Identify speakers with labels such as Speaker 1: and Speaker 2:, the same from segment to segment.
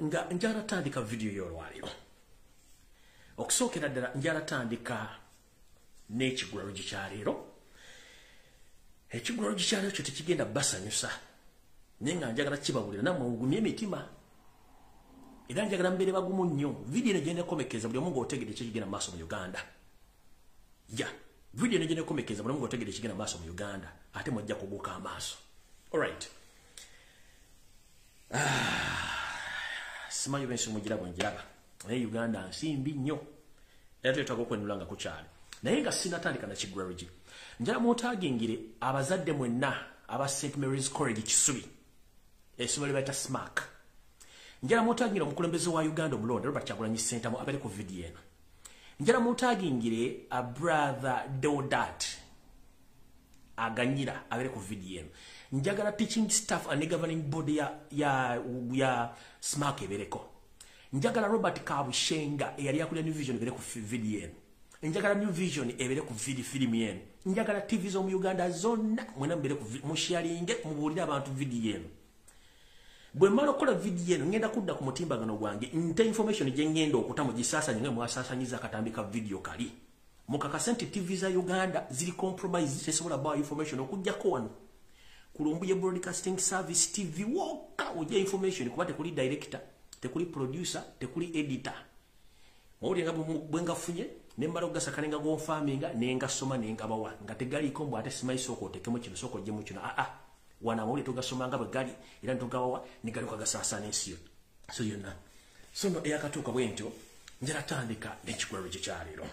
Speaker 1: nga njala tandika video y'olwaliro okusookera ddala njala tandika n'ekigulalo gikyaleero ekigulalo gikyaleero kyo tekigenda basanyusa naye nga njagala kibawulira nammwe mugumye emitima era njagala mbeere bagumu nnyo video eno genda komekeza buli omu ng'otegedde ekigenda mu maaso mu Uganda video eno genda komekeza buli omu ng'otegedde ekigenda mu maaso mu Uganda ate mwajja kubuuka amaaso alright simanyi bensi mugiraba njiraba naye Uganda nsimbi nnyo era twetaaga okwenula nga kukyali naye nga sinatandika na kigulalo gi njala mwotagingire abazadde mwenna aba St. Mary's College Kisubi essomero bayita SMAC njala mwotagingire omukulembeze wa Uganda omulonde Robert Kyagulanyi Ssentamu abeere ku video eno njala mwotagingire a brother Deodati aganyira abeere ku video eno njagala teaching staff and governing body ya SMAC ebereko njagala Robert Kabushenga eyali akulira New Vision ebere ku video eno njagala New Vision ebere ku film eno njagala TV zo mu Uganda zonna mwena mbere ku musharinge mubulira abantu video eno bwe malo kola video eno ngenda kudda ku mutimbagano gwange nte information je ngenda okutamu gisasa nyinga mwasasanyiza katambika video kali mukakasenti TV za Uganda zili compromise tesobola ba information okujja ko wano Lumbuye Broadcasting Service TV woka uje information kuba tekuli director tekuli producer tekuli editor mawuli nga bwenga funye nembala ogasa kalenga go farming nenga soma nenga bawa nga tegali kombo ate simaiso ko tekemo kino soko je mu kino wana mawuli tugasoma nga bagali era ntugawa nigali kwa gasasa nesiyo so yonna so no eyakatuka bwentyo njera tandika n'ekigwaro gikyaliro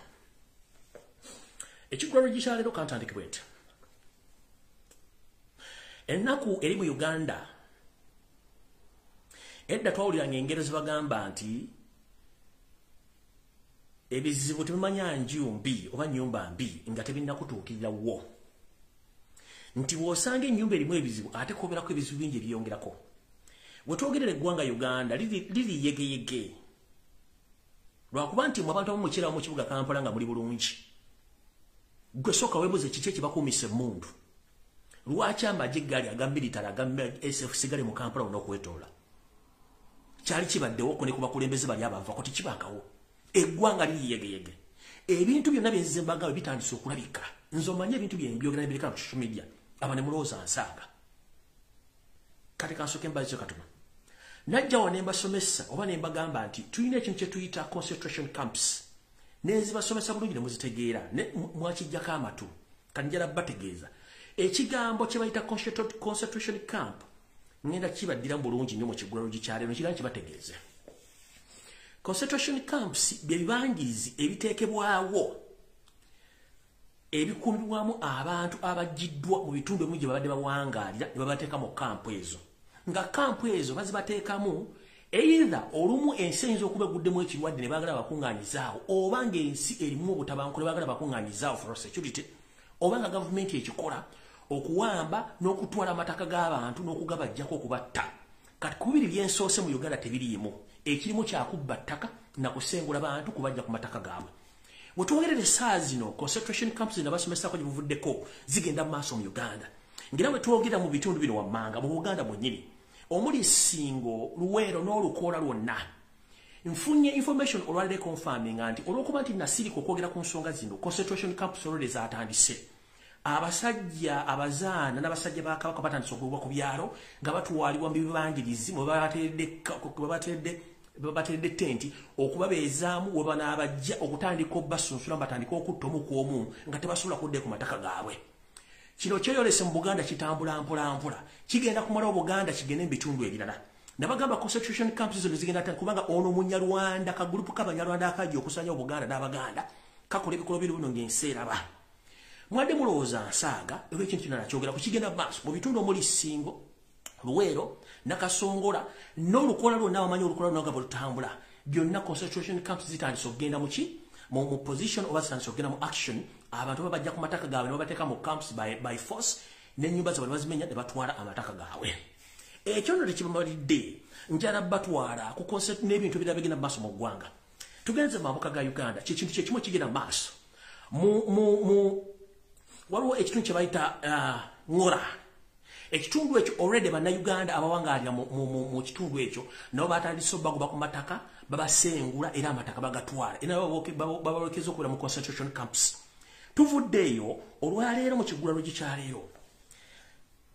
Speaker 1: ekigwaro gikyaliro kantandika bwentyo ennaku eri mu Uganda edda twawuliranga engero zibagamba nti ebizibu tebimanya nju mbi oba nnyumba mbi nga tebinnakutuukirira wo nti bw'osanga ennyumba erimu ebizibu ate kwoberako ebizibu bingi ebyeyongerako we twogerera eggwanga Uganda liri yegeyege lwakuba nti mwe abantu abamu mukyerawo mu kibuga Kampala nga muli bulungi gwe sooka weebuze kiki ekibakuumisa emmundu lwaki amagye gali agambirитара agamba SFC gali mu Kampala onokwetoola kyali kibaddewo ko ne ku bakulembeze bali abava ko tikibakawo eggwanga liri yegeyege ebintu byonna byenzembaga bitandise okulabika nzomanye ebintu byembyogera nebireka ku social media abane mulooza nsaaga kati kansoke mbazo katuma najja wane mbasomesa oba ne mbagamba nti tuyina ekintu kye tuyita concentration camps nezi basomesa bulungi ne muzitegeera ne mwakijjako amatu kanjala bategeeza ekigambo kye bayita concentration camp ngenda kibaddira bulungi nnyo mu kigulalo gikyalero kirala kibategeeze concentration camps bye bibangirizi ebiteekebwawo ebikuumibwamu abantu abaggiddwa mu bitundu ebimu gye babadde bawangaalira ne babateeka mu kampu ezo nga kampu ezo bazibateekamu either olumu ensi eyinza okuba eguddemu ekirwadde ne baagala bakuŋŋaanyizaawo oba ng'ensi erimu obutabanguko ne baagala bakuŋŋaanyizaawo for security oba nga gavumenti ekikola okuwamba n'okutwala amataka g'abantu n'okugabajjako okubatta kati kubiri byensoose mu Uganda tebiriimu ekirimu kyakubba ttaka na kusengula bantu kubajja ku mataka gaabwe wetwogerera essaawa zino concentration camps zino basomesako gye buvuddeko zigenda mu maaso mu Uganda ngera wetwogera mu bitundu bino wammanga mu Buganda bwennyini omuli Ssingo Luweero n'Olukoola lwonna nfunye information olwalire confirming nti olwokuba nti nasirika okwogera ku nsonga zino concentration camps olwalire zaatandise abasajja abazaana n'abasajja ba Kabaka batandise okugwa ku byalo nga batwalibwa mu bibangirizi mwe babatedde tenti okubabeezaamu we banaabajja okutandika obbasunsula batandika okutta omu ku omu nga tebasobola kudde ku mataka gaabwe kino kyeyolese mu Buganda kitambula mpola kigenda kumala Obuganda kigende mu bitundu ebirala nabagamba concentration camps zino zigenda kubanga ono Munyarwanda kagulupu k'Abanyarwanda akajja okusanya Obuganda n'Abaganda kakola ebikolo bino ng'ensi eraba mwadde mulowooza nsaaga oba ekintu kino nakyogera ku kigenda maaso mu bitundu omuli Ssingo Luweero Nakasongola n'Olukoola lwonna abamanyi Olukoola lwonna nga bwe byonna concentration camps zitandise okugenda mu ki mu position oba zitandise okugenda mu action abantu babajja ku mataka gaabwe ne babateeka mu camps by force n'ennyumba zaabwe ne bazimenya ne batwala amataka gaabwe ekyo nno tekibamalidde njala batwala ku concept n'ebintu ebirala bigenda mu maaso mu ggwanga tugenze mu mambuka ga Uganda kyekintu kyekimu kigenda mu maaso waliwo ekitundu kye bayita ngora ekitundu ekyo already bannayuganda abawangalira mu kitundu ekyo nabo batandise bagoba ku mataka babasengula era amataka bagatwala era babalekeza okubeera mu concentration camps. Tuvuddeeyo olwaleero mu kigulalo gikyaleero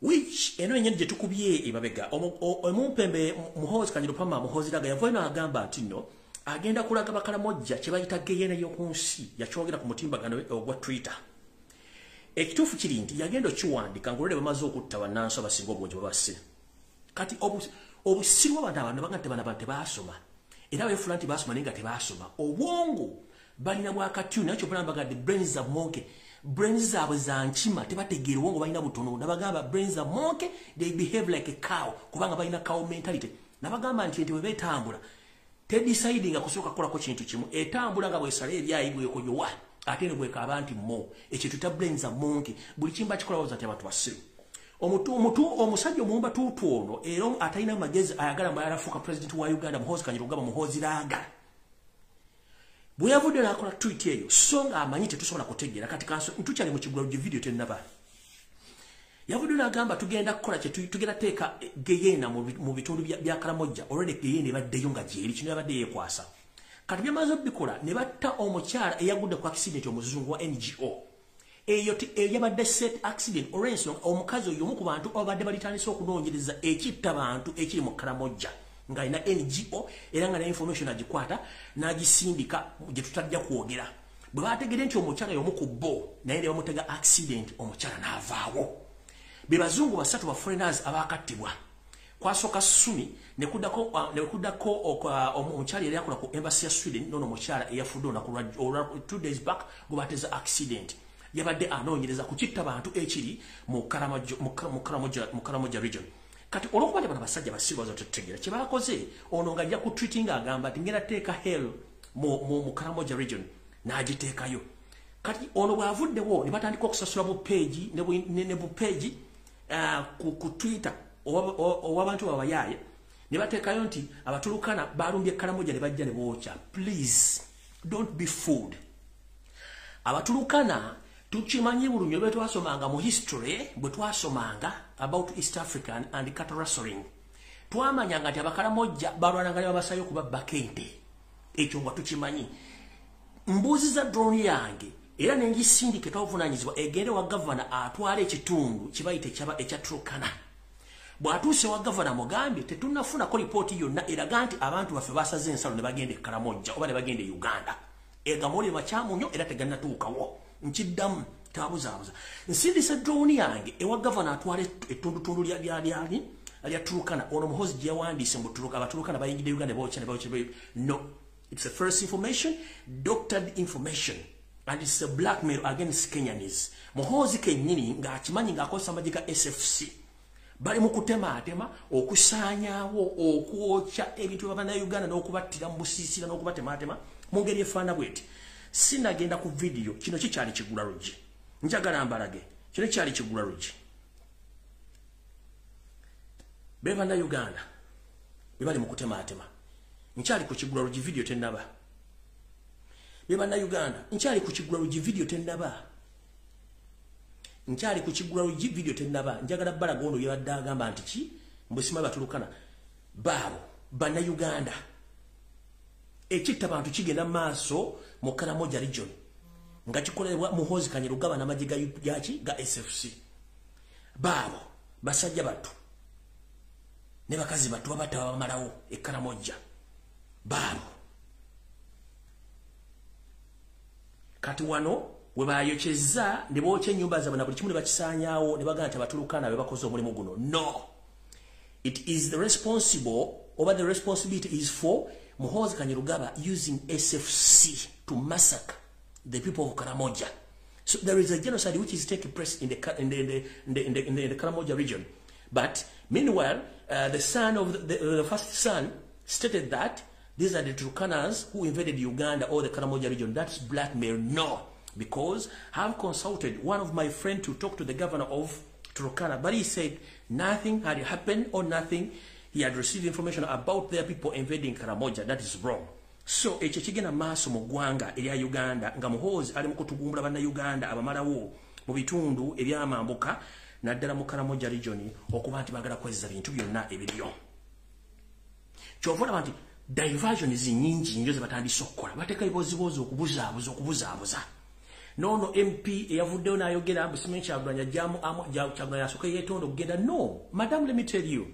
Speaker 1: which eno yennyini gye tukubye emabega omumpembe Muhoozi Kanyirupama Muhoozi Raga yavayo n'agamba nti nno agenda kulaga Bakalamojja kye bayita geyeena y'oku nsi yakyogera ku mutimbagano ogwa Twitter. Ekituufu kiri nti yagenda okiwandika ng'olwedde bamaze okutta bannansi abasinga obungi babasse. Kati obusirwa abantu baga nti bano tebaasoma era beefula nti baasoma naye nga tebaasoma. Obwongo balina bwakatyu naye kyopala mbagadde brains za monkey. Brains zaabwe za nkima tebategeera obwongo balina butono. Nabagamba brains za monkey they behave like a cow kubanga balina cow mentality. Nabagamba nti bwe beetambula tedecidinga kusooka kukolako kintu kimu etambula nga bwesala ebyayi bwekoyowa ate ne bwekaba nti mo ekyo tuta brains za monkey buli kimba kikola wazati abantu basiru. Omusajja omuwumba tuutu ono era atalina magezi ayagala mbayala afuuka president wa Uganda Muhoozi Kanyirugaba Muhoozi Raga bwe yavudde n'akola tweet eyo so nga amanyi tetusobola kutegeera kati kanso ntukyali mu kigulalo gye video tennaba yavudde n'agamba tugenda kukola kye tugenda teeka geyeena mu bitundu bya Kalamojja already geyeena ebaddeyo nga gyeri kino yabadde yeekwasa kati byamaze obbikola ne batta omukyala eyagudde ku accident omuzungu wa NGO eyo yabadde set accident olw'ensonga omukazi oyo omu ku bantu abadde balitandise okunoonyereza ekitta bantu ekiri mu Kalamojja nga ina NGO era nga na information agikwata n'agisindika gye tutajja kwogera bwe bategedde nti omukyala y'omu ku bo naye ne bamutega accident omukyala n'avaawo. Be bazungu basatu ba foreigners abakattibwa kwasooka Sumi ne kuddako omukyala yali akola ku embassy ya Sweden nono omukyala eyafudde olunaku lwa 2 days back gwe bateza accident yabadde anoonyereza ku kitta bantu ekiri mu Kalamojja region. Kati olwokuba bano basajja basirwa zotetegera kye bakoze ono nga ajja ku tweeting agamba ati ngenda teeka hell mu Kalamojja region n'agiteekayo. Kati ono bw'avuddewo ne batandika okusasula bu page ne bu page ku Twitter ow'abantu babayaaye ne bateekayo nti abatulukana balumbye Kalamojja ne bajja ne bookya. Please don't be fooled. Abatulukana tukimanyi bulungi bwe twasomanga mu history bwe twasomanga about East African and cattle rustling twamanyanga nti Abakalamojja balwananga ne babasayo kuba bakente ekyo nga tukimanyi. Mbuzi za drone yange era nengisindike twavunaanyizibwa egende wa gavana atwala ekitundu kibayite ekya Turkana bw'atuuse wa gavana mugambye tetunnafunako lipooti yonna eraga nti abantu baffe basaze ensalo ne bagenda e Kalamojja oba ne bagenda e Uganda egamuli makyamunyo era tegannatuukawo nkiddamu tabuzaabuza nsindise drone yange ewa gavana atwala ettundutundu lya Turkana ono Muhoozi gye yawandiise mu Abatulukana bayingidde Uganda bookya no. It's a first information, doctored information, and it's a blackmail against Kenyans. Muhoozi kennyini ng'akimanyi ng'akozesa amagye ga SFC bali mu kutemaatema okusaanyaawo okwokya ebintu by'Abannayuganda n'okubattira mu busiisira n'okubatemaatema mu ngeri efaana bw'eti. Sinagenda ku video kino kikyali kigulalugi njagala mbalage kino kikyali kigulalugi be Bannayuganda be bali mu kutemaatema nkyali ku kigulalugi video tennaba be Bannayuganda nkyali ku kigulalugi video tennaba nkyali ku kigulalugi video tennaba njagala balaga ono yabadde agamba nti ki mbusima batulukana baabo Bannayuganda ekitta bantu kigenda maaso mu Kalamojja region nga kikolebwa Muhoozi Kanyirugaba n'amagye ga SFC baabo basajja battu ne bakazi battu babata bamalawo e Kalamojja baabo kati wano we bayokyezza ne bookya ennyumba zaabwe na buli kimu ne bakisaanyaawo ne bagamba nti Abatulukana be bakoze omulimu guno. No, it is the responsibility is for Muhoozi Kanyirugaba using SFC to massacre the people of Kalamojja. So there is a genocide which is taking place in the Kalamojja region. But meanwhile, the son of the first son stated that these are the Turkanas who invaded Uganda or the Kalamojja region. That's blackmail. No, because I've consulted one of my friends to talk to the governor of Turkana, but he said nothing had happened or nothing. He had received information about their people invading Kalamojja. That is wrong. So ekyo kigenda maaso mu ggwanga erya Uganda nga Muhoozi ali mu kutugumbula Bannayuganda abamalawo mu bitundu ebyamambuka naddala mu Karamoja region okuba nti bagala kwezza bintu byonna ebiriyo kyova olaba nti diversion nyingi nnyo ze batandise okukola bateeka ebibozibozi okubuzaabuza nono MP eyavuddeyo n'ayogera busimenyi Kyagulanyi Kyagulanyi asooka yeetonda okugenda no madam let me tell you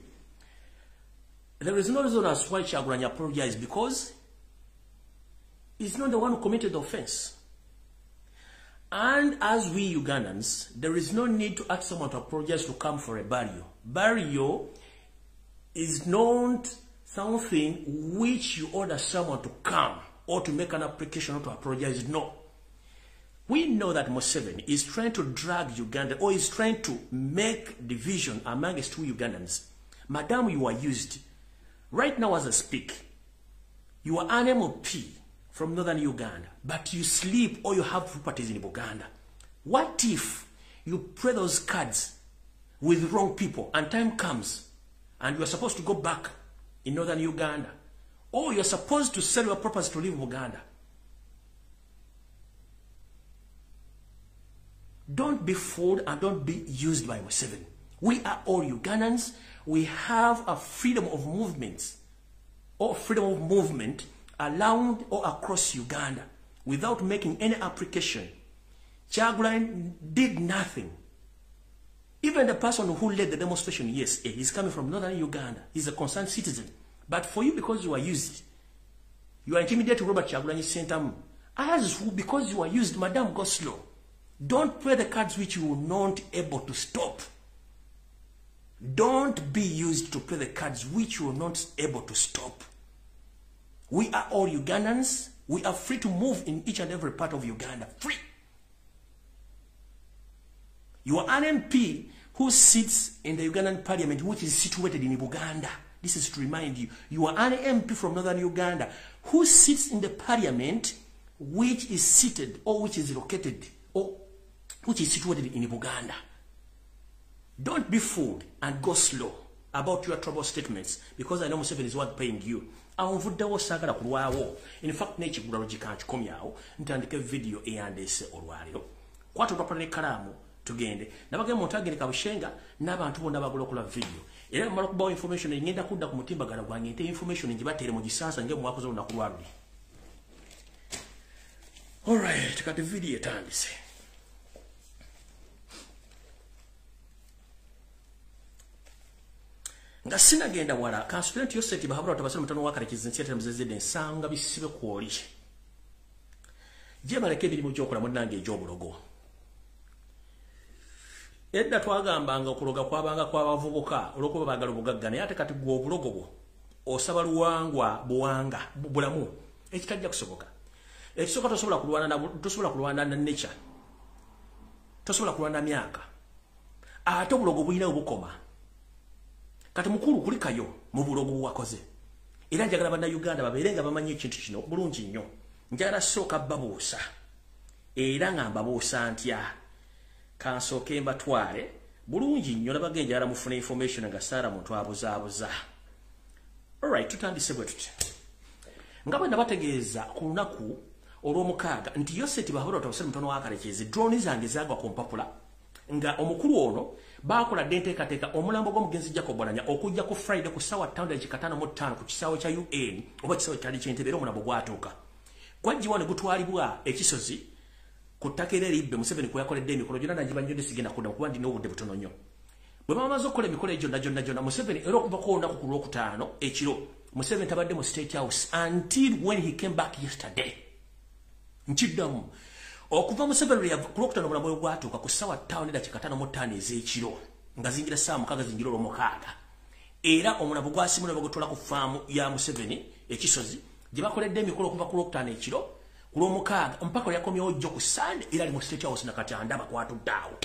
Speaker 1: there is no reason as why Kyagulanyi apologized because he's not the one who committed the offense. And as we Ugandans, there is no need to ask someone to apologize to come for a burial. Burial is not something which you order someone to come or to make an application or to apologize. No. We know that Museveni is trying to drag Uganda or is trying to make division amongst two Ugandans. Madam, you are used. Right now as I speak, you are an MP from northern Uganda, but you sleep or you have properties in Uganda. What if you play those cards with wrong people and time comes and you are supposed to go back in northern Uganda or you are supposed to sell your properties to leave Uganda? Don't be fooled and don't be used by Museveni. We are all Ugandans. We have a freedom of movement or freedom of movement around or across Uganda without making any application. Kyagulanyi did nothing. Even the person who led the demonstration, yes, he's coming from northern Uganda. He's a concerned citizen. But for you, because you are used, you are intimidated to Robert Kyagulanyi Sentamu. As who, because you are used, madam, go slow. Don't play the cards which you are not able to stop. Don't be used to play the cards which you are not able to stop. We are all Ugandans. We are free to move in each and every part of Uganda. Free. You are an MP who sits in the Ugandan parliament, which is situated in Uganda. This is to remind you. You are an MP from northern Uganda who sits in the parliament, which is seated or which is located or which is situated in Uganda. Don't be fooled and go slow about your trouble statements because I know Museveni is what paying you. Anvuddewo sagala kulwawo. In fact, n'ekigulalo gikankikomyawo ntandike video eyandese olwaliro. Kwata olwapula n'ekkalaamu tugende. Nabagenda muntagende kabushenga n'abantu bonna bagula okola video. Era mmala okubawo information engenda kudda ku mutimbagala gwange nte information ngibateere mu gisansa nge mwakoze olunaku lwaluli. Alright, kati video etandise. Nga sinagenda wala constituent yoseti bahabula tabasema mutano wakalekiza nsiate mzezede nsanga bisibe kwoli je baleke biri mu kyokola munnange ejobulogo edda twagambanga okuloga kwabanga kwabavubuka olwokuba bagala obugagga naye ate kati gwo obulogo bwo osaba luwangwa buwanga bulamu ekitajja kusoboka ekisoboka tosobola kulwana na nature tosobola kulwana myaka ate obulogo bulina obukoma kati mukulu kulikayo mu bulogo wakoze era njagala bana Uganda babeerenga bamanyi ekintu kino bulungi nnyo njagala sooka babuusa era ngamba buusa ntya kansooke mbatwale bulungi nnyo nabage njagala mufuna information nga Sara muntu abuzaabuza. Alright, tutandise bwe tuti nga bwe nabategeeza ku lunaku olw'omukaaga nti Yoseti bahabula otabasema mutono wakalekezi drone zange zagwa ku mpapula nga omukulu ono bakola denteekateeka omulambo gw'omugenzi Jacob Bwananya okujja ku Friday ku ssaawa 5:55 ku kisaawe kya UN oba kisaawe kyali ky'Entebbe era omulambo gwatuuka gwajjiwa ne gutwalibwa ekisozi ku ttaka eribbe Museveni kwe yakoledde emikolo gyonna nagibanjodde sigenda kudda kuba ndina obudde butono nnyo bwe bamaze okukola emikolo egyo gyonna Museveni era okuva ku olunaku ku Lwokutaano ekiro Museveni tabadde mu State House until when he came back yesterday nkiddamu okuva Museveni ku Lwokutaano omulambo gwe gwatuuka ku ssaawa 5:55 ez'ekiro nga zingira ssaawa 6 zingira olw'omukaaga era omulambo gwasimula bagutwala ku faamu ya Museveni ekisozi gye bakoledde emikolo okuva ku Lwokutaano ekiro ku Lw'omukaaga mpaka yakomyewo jjo ku Sunday era ali mu State House nakati andaba kwatuddeawo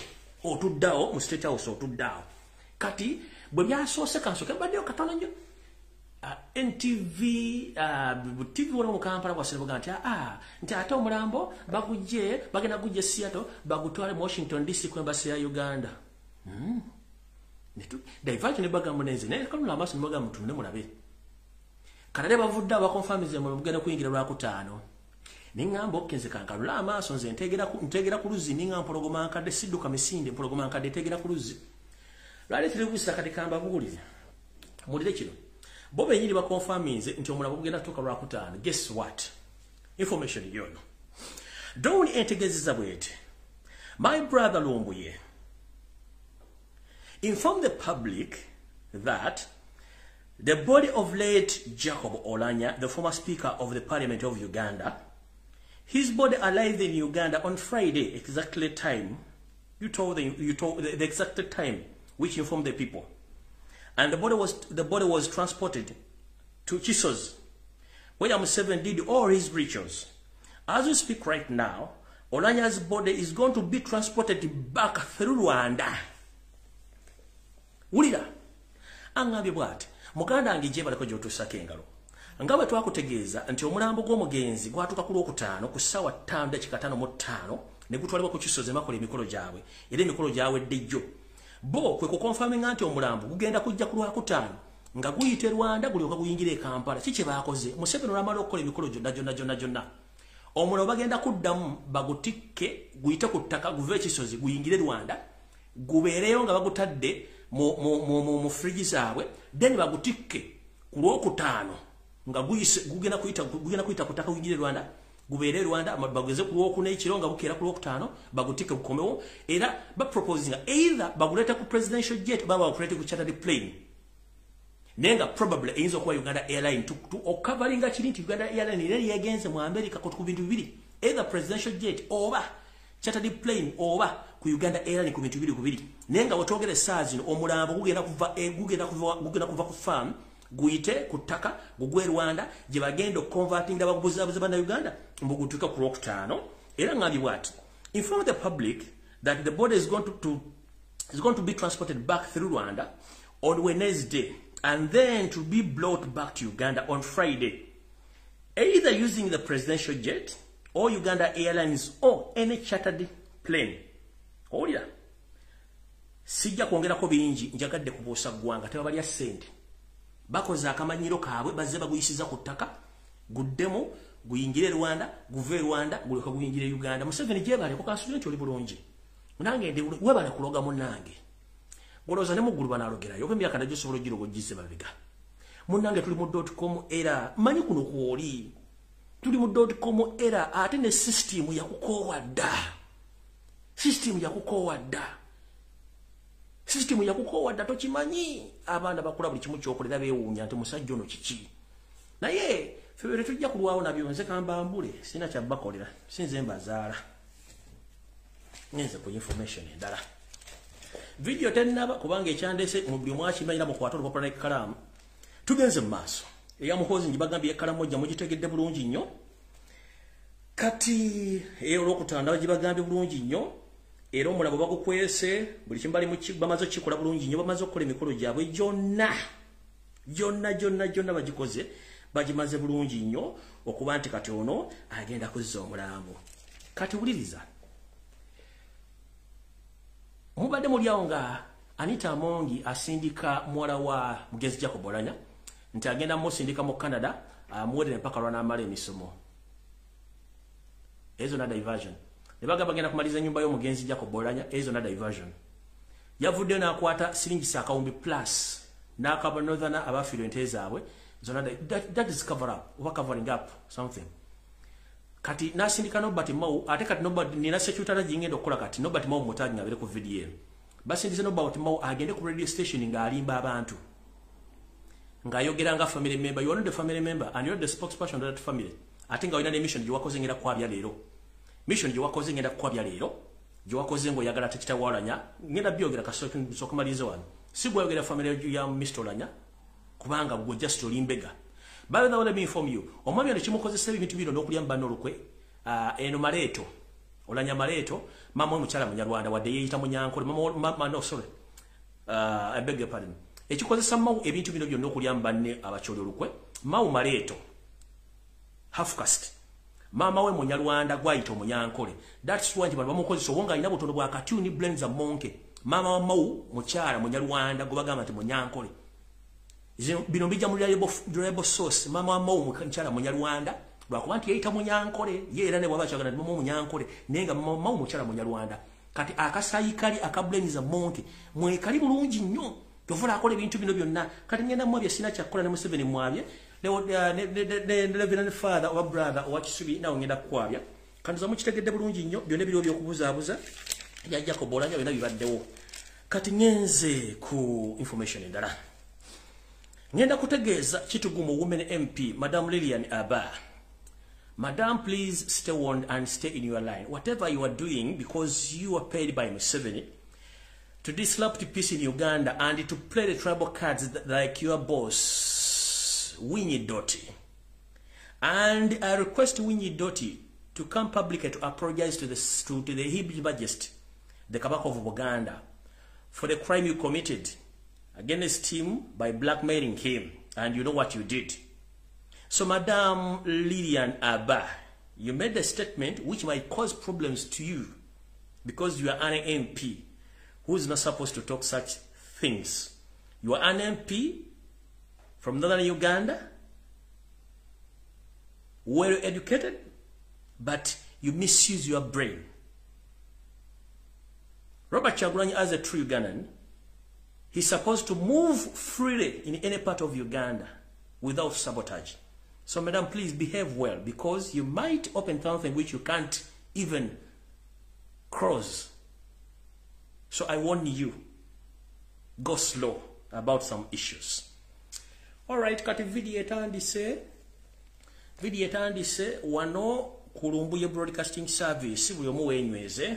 Speaker 1: otuddeawo mu State House otuddeawo kati bwe byasoose kansooke mbaddeyo katono nnyo NTV TV wala mu Kampala kwa Senegal nti ate omulambo bagujje bagenda gujje Seattle bagutwale mu Washington DC ku embassy ya Uganda netu diversion baga munenze ne kalula amaso mbaga mtu ne mulabe kanale bavudda bakonfirmize mu bugenda kuyingira Lwakutaano ningambo kenze kankalula amaso nze ntegera ku luzi ninga mpologoma nkadde sidduka misinde mpologoma nkadde tegera ku luzi Lale televisa kati kamba buulire. Mulire kino. Bobi nyiri ba confirming nti omulabo kugenda tuka lwa kutaano. Guess what? Information yono. Don't entegezeza bwete. My brother Lumbuye informed the public that the body of late Jacob Oulanyah, the former Speaker of the Parliament of Uganda, his body arrived in Uganda on Friday, exactly time. You told the exact time which informed the people. And the body was transported to Chisos, where Museveni did all his rituals. As we speak right now, Oulanyah's body is going to be transported back through Rwanda. Ulira angabe bwati muganda angije baleko jotusaka engalo ngabe twakutegeeza nti omulambo gw'omugenzi gwatuka ku lwokutaano ku ssaawa 5:55 ne gutwalibwa ku Kisoze makola emikolo gyabwe era emikolo gyabwe ddejjo bo kwe kukonfirming nti omulambo gugenda kujja ku lwokutaano nga guyite Rwanda gulyoka guyingire Kampala kiki baakoze Museveni n'amala okukola emikolo gyonna omulambo bagenda kuddamu bagutikke guyite ku ttaka guve Kisoze guyingire Rwanda gubeereyo nga bagutadde mu friji zaabwe then bagutikke ku lwokutaano nga gugenda kuyita kutaka guyingire Rwanda gubeere Rwanda bageze ku lwokuna ekiro nga bukeera ku lwokutaano bagutikke bukomewo era baproposing either baguleta ku presidential jet baba bakulete ku chartered plane nenga probably eyinza okuba Uganda Airline to okabalinga kiri nti Uganda Airline era yegenze mu America ku bintu bibiri either presidential jet oba chartered plane oba ku Uganda Airline ku bintu bibiri nenga wotogere saazi omulambo gugenda kuva ku farm guyite ku ttaka gugwe Rwanda gye bagenda converting abagubuzabuza bana Uganda mbugutuka ku lwokutaano era ngabi bwati inform the public that the body is going to be transported back through Rwanda on Wednesday and then to be brought back to Uganda on Friday, either using the presidential jet or Uganda Airlines or any chartered plane. Olira sijja kwongerako bingi njagadde kubuusa ggwanga tebabalya ssente bakoze akamanyiro kaabwe bazze baguyisiza ku ttaka guddemu guyingire Rwanda guve Rwanda guleka guyingire Uganda. Museveni gyebale ku kansulu nti oli bulungi munange ndi webale kuloga munange goloza ne muggulu banalogerayo oba emyaka najjo sobola ogiro gojjise babiga munange tuli mu .com era manyi kuno kwoli tuli mu .com era ate ne system yakukoowadda system yakukoowadda tokimanyi abaana bakula buli kimu kyokolera beewuunya nti musajja ono kiki naye febere tujja kulwawo nabyo nze kambambule sina kyabakolera sinze mbazaala ngenze ku information endala video tennaba kubanga ekyandese mu buli mwakimanyira mu kwatolo popula ekalamu tugenze mu maaso eyamukozi njibagambye ekalamu ojja mugitegedde bulungi nnyo kati olwokutanda bagibagambye bulungi nnyo era omulabo bagukwese buli kimbali mu bamaze okikola bulungi nnyo bamaze okukola emikolo gyabwe gyonna bagikoze bagimaze bulungi nnyo okuba nti kati ono agenda kuzza omulambo kati wuliriza mubadde mulyawo nga Anita Amongi asindika muwala wa mugenzi Jacob Oulanyah nti agenda musindika mu Canada amuwere mpaka lwanaamala emisomo ezo na diversion nebaga bagenda kumaliza nyumba y'omugenzi Jacob Oulanyah ezo na diversion yavuddeyo n'akwata siringi sakawumbi plus n'akaba northern abafiirwa ente zaabwe zona that is cover up oba covering up something kati nasindika Nobert Mao ate kati Nobert nina secretary jingendo okukola kati Nobert Mao mutaji ngabere ku video basindize Nobert Mao agende ku radio station nga alimba abantu ngayogera nga family member, you are not the family member and you are the spokesperson of that family. Ate nga oyina ne mission gye wakoze ngenda kwabya leero. Mission gye wakoze ngenda kwabya leero. Gye wakoze ngo yagala tekita Oulanyah ngenda byogera kasokumaliza wano. Sigwa yogera family ya Mr. Oulanyah kubanga bwo just olimbega. By the way, let me inform you. Omwami ano kimukozesa ebintu bino n'okulyamba n'olukwe eno Maleto. Oulanyah Maleto mama omukyala Munyarwanda wadde yeeyita Munyankole mama no sorry. I beg your pardon. Ekikozesa Mau ebintu bino byonna okulyamba ne abakyoli olukwe. Mau Maleto half caste. Mama we Munyarwanda gwayita Munyankole. That's why bano bamukozesa wonga alina butono bwa katuni blends a monkey. Mama wa Mau mukyala Munyarwanda gobagamba nti Munyankole. Bino bija mu reliable source mama wa Mau mukyala Munyarwanda lwakuba nti yeeyita Munyankole ye era ne bwaba kyagala nti Mau Munyankole nenga Mau mukyala Munyarwanda kati akasayikali akablemiza monke mwekali bulungi nnyo tovula akole ebintu bino byonna kati ngenda mwabye sina kyakola ne Museveni mwabye ne Reverend Father or brother or Kisubi nawe ngenda kwabya kanduza mukitegedde bulungi nnyo byonna biro by'okubuzaabuza ya Jacob Olanya byonna bibaddewo kati ngenze ku information endala ngenda kutegeeza kitugumu women MP Madam Lilian Aba. Madam, please stay warned and stay in your line. Whatever you are doing, because you are paid by Museveni to disrupt peace in Uganda and to play the tribal cards like your boss, Deodati. And I request Deodati to come publicly to apologize to the His Majesty, the Kabaka of Uganda, for the crime you committed against him by blackmailing him. And you know what you did. So, Madam Lilian Aba, you made a statement which might cause problems to you because you are an MP who is not supposed to talk such things. You are an MP from northern Uganda, well educated, but you misuse your brain. Robert Kyagulanyi, as a true Ugandan, he's supposed to move freely in any part of Uganda without sabotage. So, madam, please behave well because you might open something which you can't even cross. So, I warn you, go slow about some issues. Alright, kati video etandise wano ku Lumbuye Broadcasting Service buli omu wenyweze.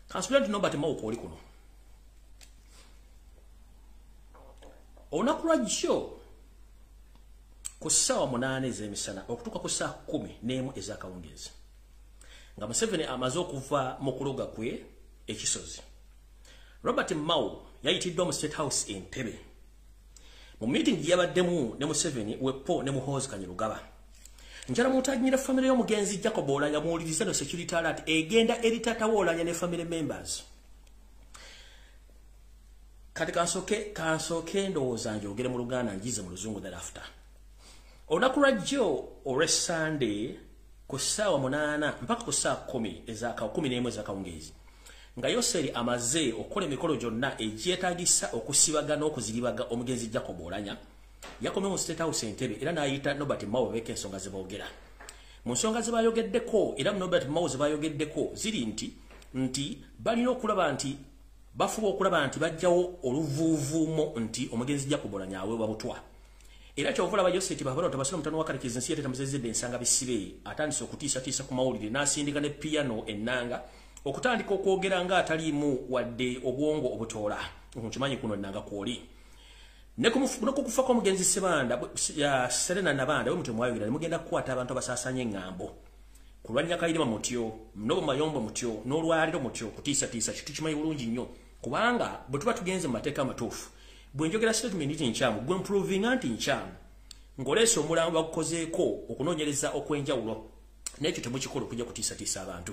Speaker 1: Kansulanti Nobert Mawuko oli kuno. Olunaku lwa jjo ku ssaawa 8 ez'emisana okutuuka ku ssaawa 11 ez'akawungeezi nga Museveni amaze okuva mu kuloga kwe ekisozi. Robert Mao yayitiddwa mu State House Entebbe. Mu meeting yabaddemu ne Museveni wepo ne Muhoozi Kanyarugaba. Njala mutanyira family y'omugenzi Jacob Olanya muwuliriza no security alert egenda eri tata Olanya ne family members. Kati kansoke ndowooza njogere mu Luganda njize mu Luzungu thereafter. Olunaku lwa jjo olwe Sunday ku ssaawa 8 mpaka ku ssaawa 11 ez'akawungeezi nga Yoseri amaze okukola emikolo gyonna egyetaagisa okusibagana okuziribaga omugenzi Jacob Olanya. Yakome mu State House Entebbe era n'ayita Nobert Mao beke ensonga ze boogera. Mu nsonga ze bayogeddeko era Nobert Mao ze bayogeddeko ziri nti balina okulaba nti bafuba okulaba nti bajjawo oluvuuvuumo nti omugenzi Jacob Olanya aweebwa butwa. Era kyovula bayoseti babalo tabasula mutano wakalekizi nsi yate tamuzezedde ensanga bisibe atandise okutiisa ku mawulire n'asindika ne piano ennanga okutandika okwogera nga ataliimu wadde obwongo obutoola. Nkimanyi kuno ennanga kwoli. Nekukufa kwa mugenzi Sebanda ya Serena Nabanda we mutemu wayogira ne mugenda kukwata abantu abasaasanya eng'ambo. Kulwanya Kayirima mutyo, Mnobo Mayombo mutyo, n'olwaliro mutyo kutiisa kitu kimanyi bulungi nnyo. Kubanga bwe tuba tugenze mu mateeka amatuufu. Bwe njogera statement nti nkyamu, gwe improving anti nkyamu. Ng'oleese omulambo bagukozeeko okunoonyereza okwenjawulo. N'ekyo temukikola okujja kutiisa abantu.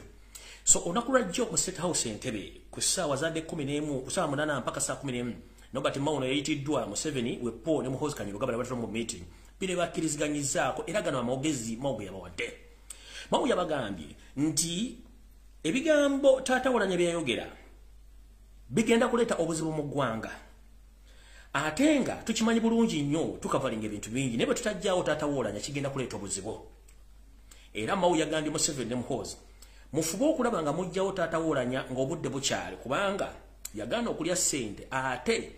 Speaker 1: So olunaku lwa jjo mu State House Entebbe ku ssaawa za 11 ku ssaawa 8 mpaka ssaawa 11 Nobert Mao yayitiddwa Museveni wepo ne Muhoozi Kanyarugaba ne batatu mu meeting. Bine bakkiriziganyizaako era gano amawogezi Mao yabawadde. Mao yabagambye nti ebigambo taata Olanya byayogera bigenda kuleeta obuzibu mu ggwanga. Ate nga tukimanyi bulungi nnyo tukavalinga ebintu bingi naye bwe tutajjaawo taata Olanya kigenda kuleeta obuzibu. Era Mao yagambye Museveni ne Muhoozi mufube okulaba nga mujjawo taata Olanya ng'obudde bukyali kubanga yagana okulya ssente ate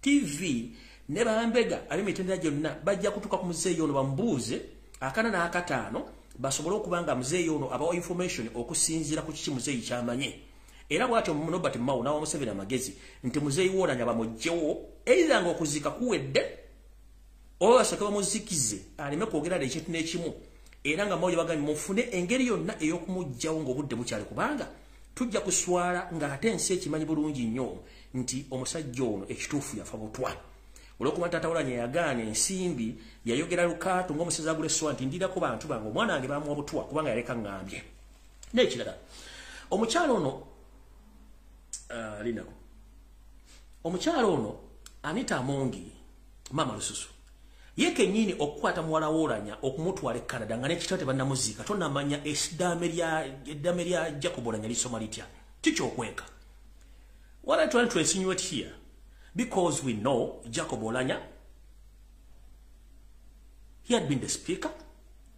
Speaker 1: TV ne bambega abimitendera gyonna bajja kutuka ku muzeeyi ono bambuuze akana n'akataano basobole okubanga muzeeyi ono abawa information okusinziira ku kiki muzeeyi kyamanye. Era bw'atyo Nobert Mao n'awa Museveni amagezi nti muzeeyi Olanya bamugjewo either ng'okuzika kuwedde oba basooke bamuzikize aleme kwogera ekintu n'ekimu. Era nga Mao yabagambye mufune engeri yonna ey'okumuggyawo ng'obudde bukyali kubanga tujja kuswala ng'ate ensi ekimanyi bulungi nnyo nti omusajja ono ekituufu yafa butwa. Olw'okuba taata Olanya yagaana ensimbi yayogera lukaatu ng'omusezi agula essowa nti ndirako bantu bange omwana wange bamuwa butwa kubanga yaleka ngambye. N'ekirala omukyalo ono Anita Amongi Mama Lususu Ye kenyini okukwata muwala Wolanya okumutwala e Canada nga n'ekitabo tebannamuziika tonnamanya eddaame lya Jacob Olanya lisoma litya. Tikyokweka. What I'm trying to insinuate here, because we know Jacob Olanya, he had been the speaker,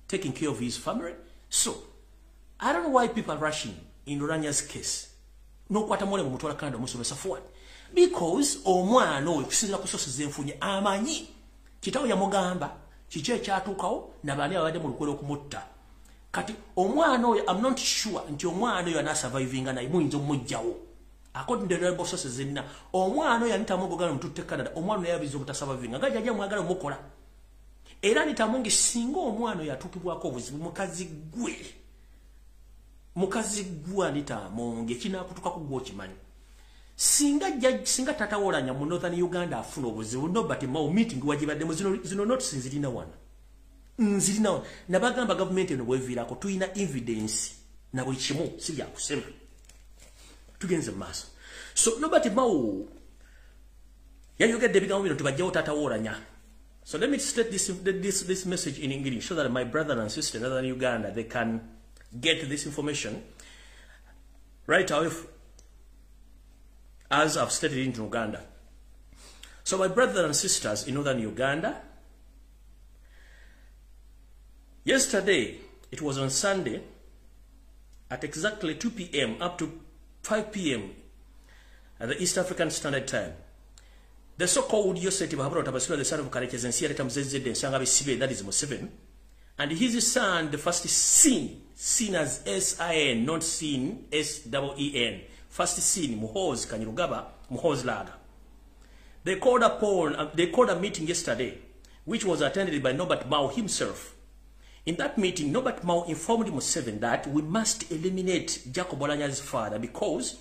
Speaker 1: taking care of his family. So, I don't know why people are rushing in Olanya's case. No kwata mwale mutwala Canada musomesa forward. Because omwana oyo kusinzira ku sources zenfunye amanyi kitawo yamugamba kiki ekyatuukawo nabaani abadde mu lukwero okumutta. Kati omwana oyo I'm not sure nti omwana oyo anasurvivinga naye muyinza omujjawo. According to the reliable sources zenna omwana oyo anitamugogana mututte Canada omwana oyo yabiza obutasurvivinga nga jjajja mwagala omukola. Era nitamungi singa omwana oyo atuukibwako obuzibu mukazi gwe anitamungi ekinakutukako gwe okimanyi. Singa tata Wolanya mu Northern Uganda afuna obuzibu no but mau meeting wajibaddemu zino notice nzirina wana. Nabagamba government eno bweviirako tuyina evidence na buli kimu si bya kusema. Tugenze maaso. So no but mau yayogedde ebigambo bino tubajjawo tata Wolanya. So let me state this message in English so that my brother and sister in Northern Uganda, they can get this information right away as I've stated in Uganda. So my brothers and sisters in Northern Uganda, yesterday, it was on Sunday, at exactly 2 p.m. up to 5 p.m. at the East African Standard Time, the so-called Yoseti Mahabro Tabasura, the son of Karechas and Sierra Tamzed and Sangabi Sibe, that is Museveni, and his son, the first seen as S-I-N, not seen S-E-E-N, first seen, Muhoz Kanyurugaba, Muhoz Laga. They called a meeting yesterday, which was attended by Norbert Mao himself. In that meeting, Norbert Mao informed Museveni that we must eliminate Jacob Olanya's father because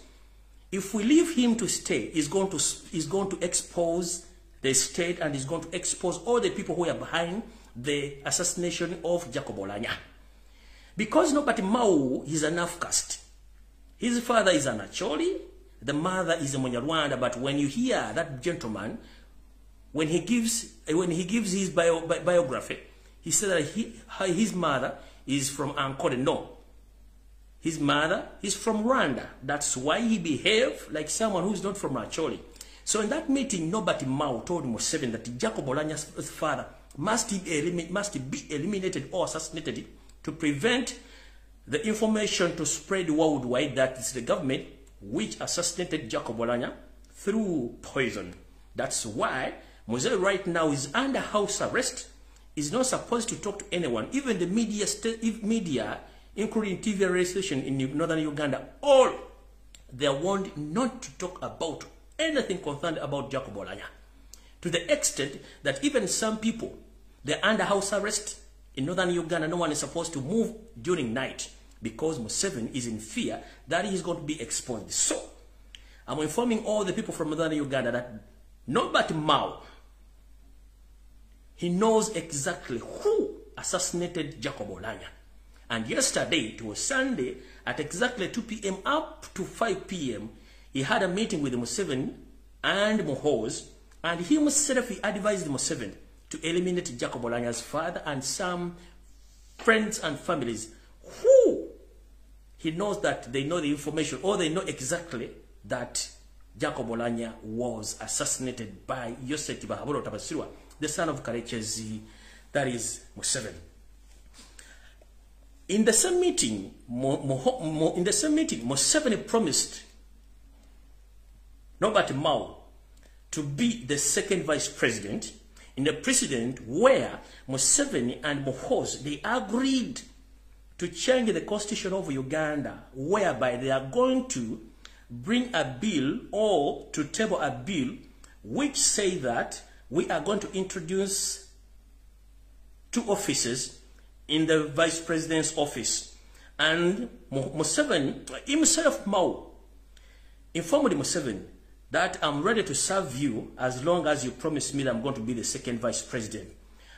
Speaker 1: if we leave him to stay, he's going to expose the state and he's going to expose all the people who are behind the assassination of Jacob Olanya. Because nobody Mao is an Afcast. His father is an Acholi, the mother is a Munyarwanda, but when you hear that gentleman, when he gives his biography, he said that his mother is from Ankole. No. His mother is from Rwanda. That's why he behaved like someone who is not from Acholi. So in that meeting, nobody Mao told Museveni that Jacob Olanya's father must be eliminated or assassinated to prevent the information to spread worldwide that it's the government which assassinated Jacob Olanya through poison. That's why Museveni right now is under house arrest. Is not supposed to talk to anyone. Even the media, including TV radio station in Northern Uganda, all they are warned not to talk about anything concerned about Jacob Olanya. To the extent that even some people, they're under house arrest in Northern Uganda. No one is supposed to move during night because Museveni is in fear that he is going to be exposed. So, I'm informing all the people from Northern Uganda that Norbert Mao, he knows exactly who assassinated Jacob Olanya. And yesterday, it was Sunday, at exactly 2 p.m. up to 5 p.m., he had a meeting with Museveni and Muhoz, and he himself advised Museveni to eliminate Jacob Olanya's father and some friends and families who he knows that they know the information or they know exactly that Jacob Olanya was assassinated by Yoseti Bahaburo Tabasirwa, the son of Karechezi, that is Museveni. In the same meeting, Museveni promised Norbert Mao to be the second vice president in the precedent where Museveni and Muhoz, they agreed to change the constitution of Uganda, whereby they are going to bring a bill or to table a bill which say that we are going to introduce 2 offices in the vice president's office. And Museveni, himself Mao, informed Museveni that I'm ready to serve you as long as you promise me that I'm going to be the second vice president.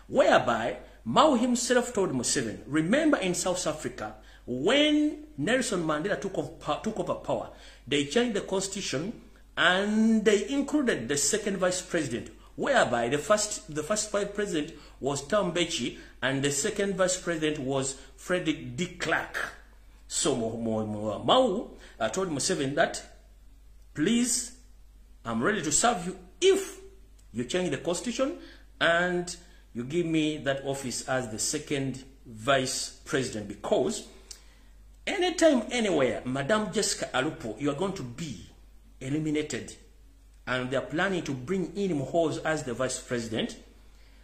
Speaker 1: Whereby Mao himself told Museveni, remember in South Africa, when Nelson Mandela took over power, they changed the constitution and they included the second vice president, whereby the first vice president was Tom Bechi, and the second vice president was Frederick D. Clark. So Mao told Museveni that, please, I'm ready to serve you if you change the constitution and you give me that office as the second vice president, because anytime, anywhere, Madam Jessica Alupo, you are going to be eliminated. And they are planning to bring in Muhoozi as the vice president.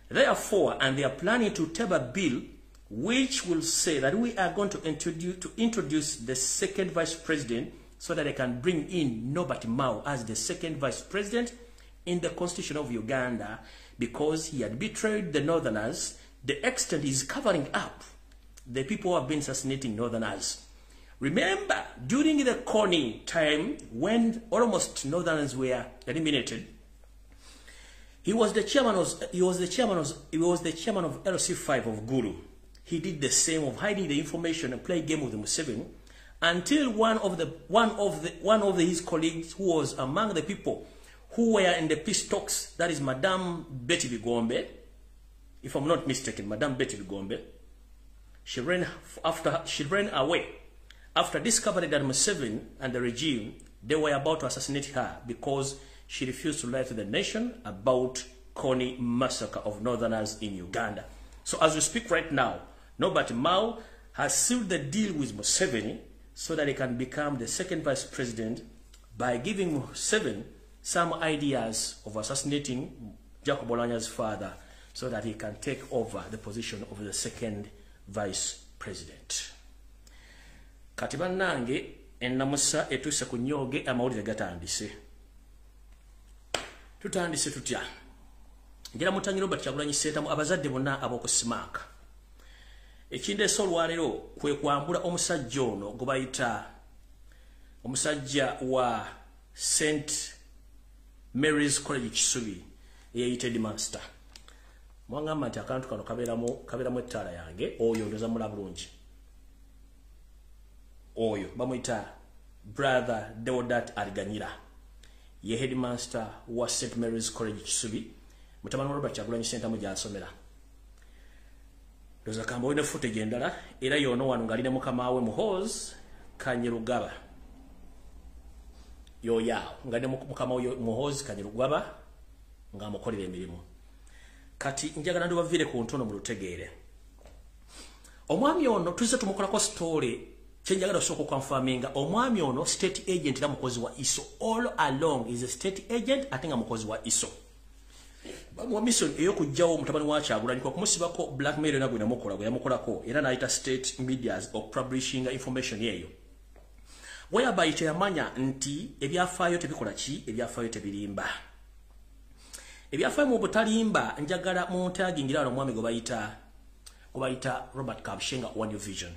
Speaker 1: Therefore, and they are planning to table a bill which will say that we are going to introduce the second vice president so that they can bring in Norbert Mao as the second vice president in the constitution of Uganda, because he had betrayed the northerners. The extent is covering up the people who have been assassinating northerners. Remember, during the Kony time, when almost northerners were eliminated, he was the chairman of LC5 of Gulu. He did the same of hiding the information and play game with the Museveni, until one of his colleagues, who was among the people who were in the peace talks, that is Madame Betty Bigombe, if I'm not mistaken, Madame Betty Bigombe, she ran away after discovering that Museveni and the regime, they were about to assassinate her because she refused to lie to the nation about Kony massacre of northerners in Uganda. So as we speak right now, Norbert Mao has sealed the deal with Museveni so that he can become the second vice president by giving Museveni some ideas of assassinating Jacob Olanya's father so that he can take over the position of the second vice president. Katiba nange ennamusa etuse ku nyoge amawulire gatandise. Tutandise tutya. Ngira mutanyi Robert Kyagulanyi Ssentamu abazadde bonna ab'okusimaaka. Ekindeese olwaleero kwe kwambula omusajja ono gwe bayita omusajja wa St. Mary's College Kisubi eyayita Headmaster. Mwangamba nti akantu kano kabeeramu ettaala yange, oyo ndoza mula bulungi. Oyo bamuyita brother Deodati Aliganyira, ye headmaster wa St. Mary's College Kisubi, mutabani wa Robert Kyagulanyi Ssentamu gy'asomera. Ndoza kamba olina footage endala, era yono wano ng'alina mukama we Muhoozi Kanyerugaba. Yoyaawo ng'alina mukama we Muhoozi Kanyerugaba ng'amukolera emirimu. Kati njagala ndibaviire ku ntono mu lutegeere. Omwami ono tuzze tumukolako story chenjagala soko confirminga omwami ono state agent era mukozi wa ISO. All along is a state agent atenga mukozi wa ISO. Bamuwa mission eyo kujjawo mutabani wa Kyagulanyi kwa kumusibako blackmail na gwina mukola gwe yamukolako era naita state medias of publishing information yeyo. Whereby yamanya nti ebyafaayo tebikola ki, ebyafaayo tebirimba. Ebyafaayo mu butalimba njagala mu ntagingira no mwami gwe bayita Robert Kabshenga wa New Vision.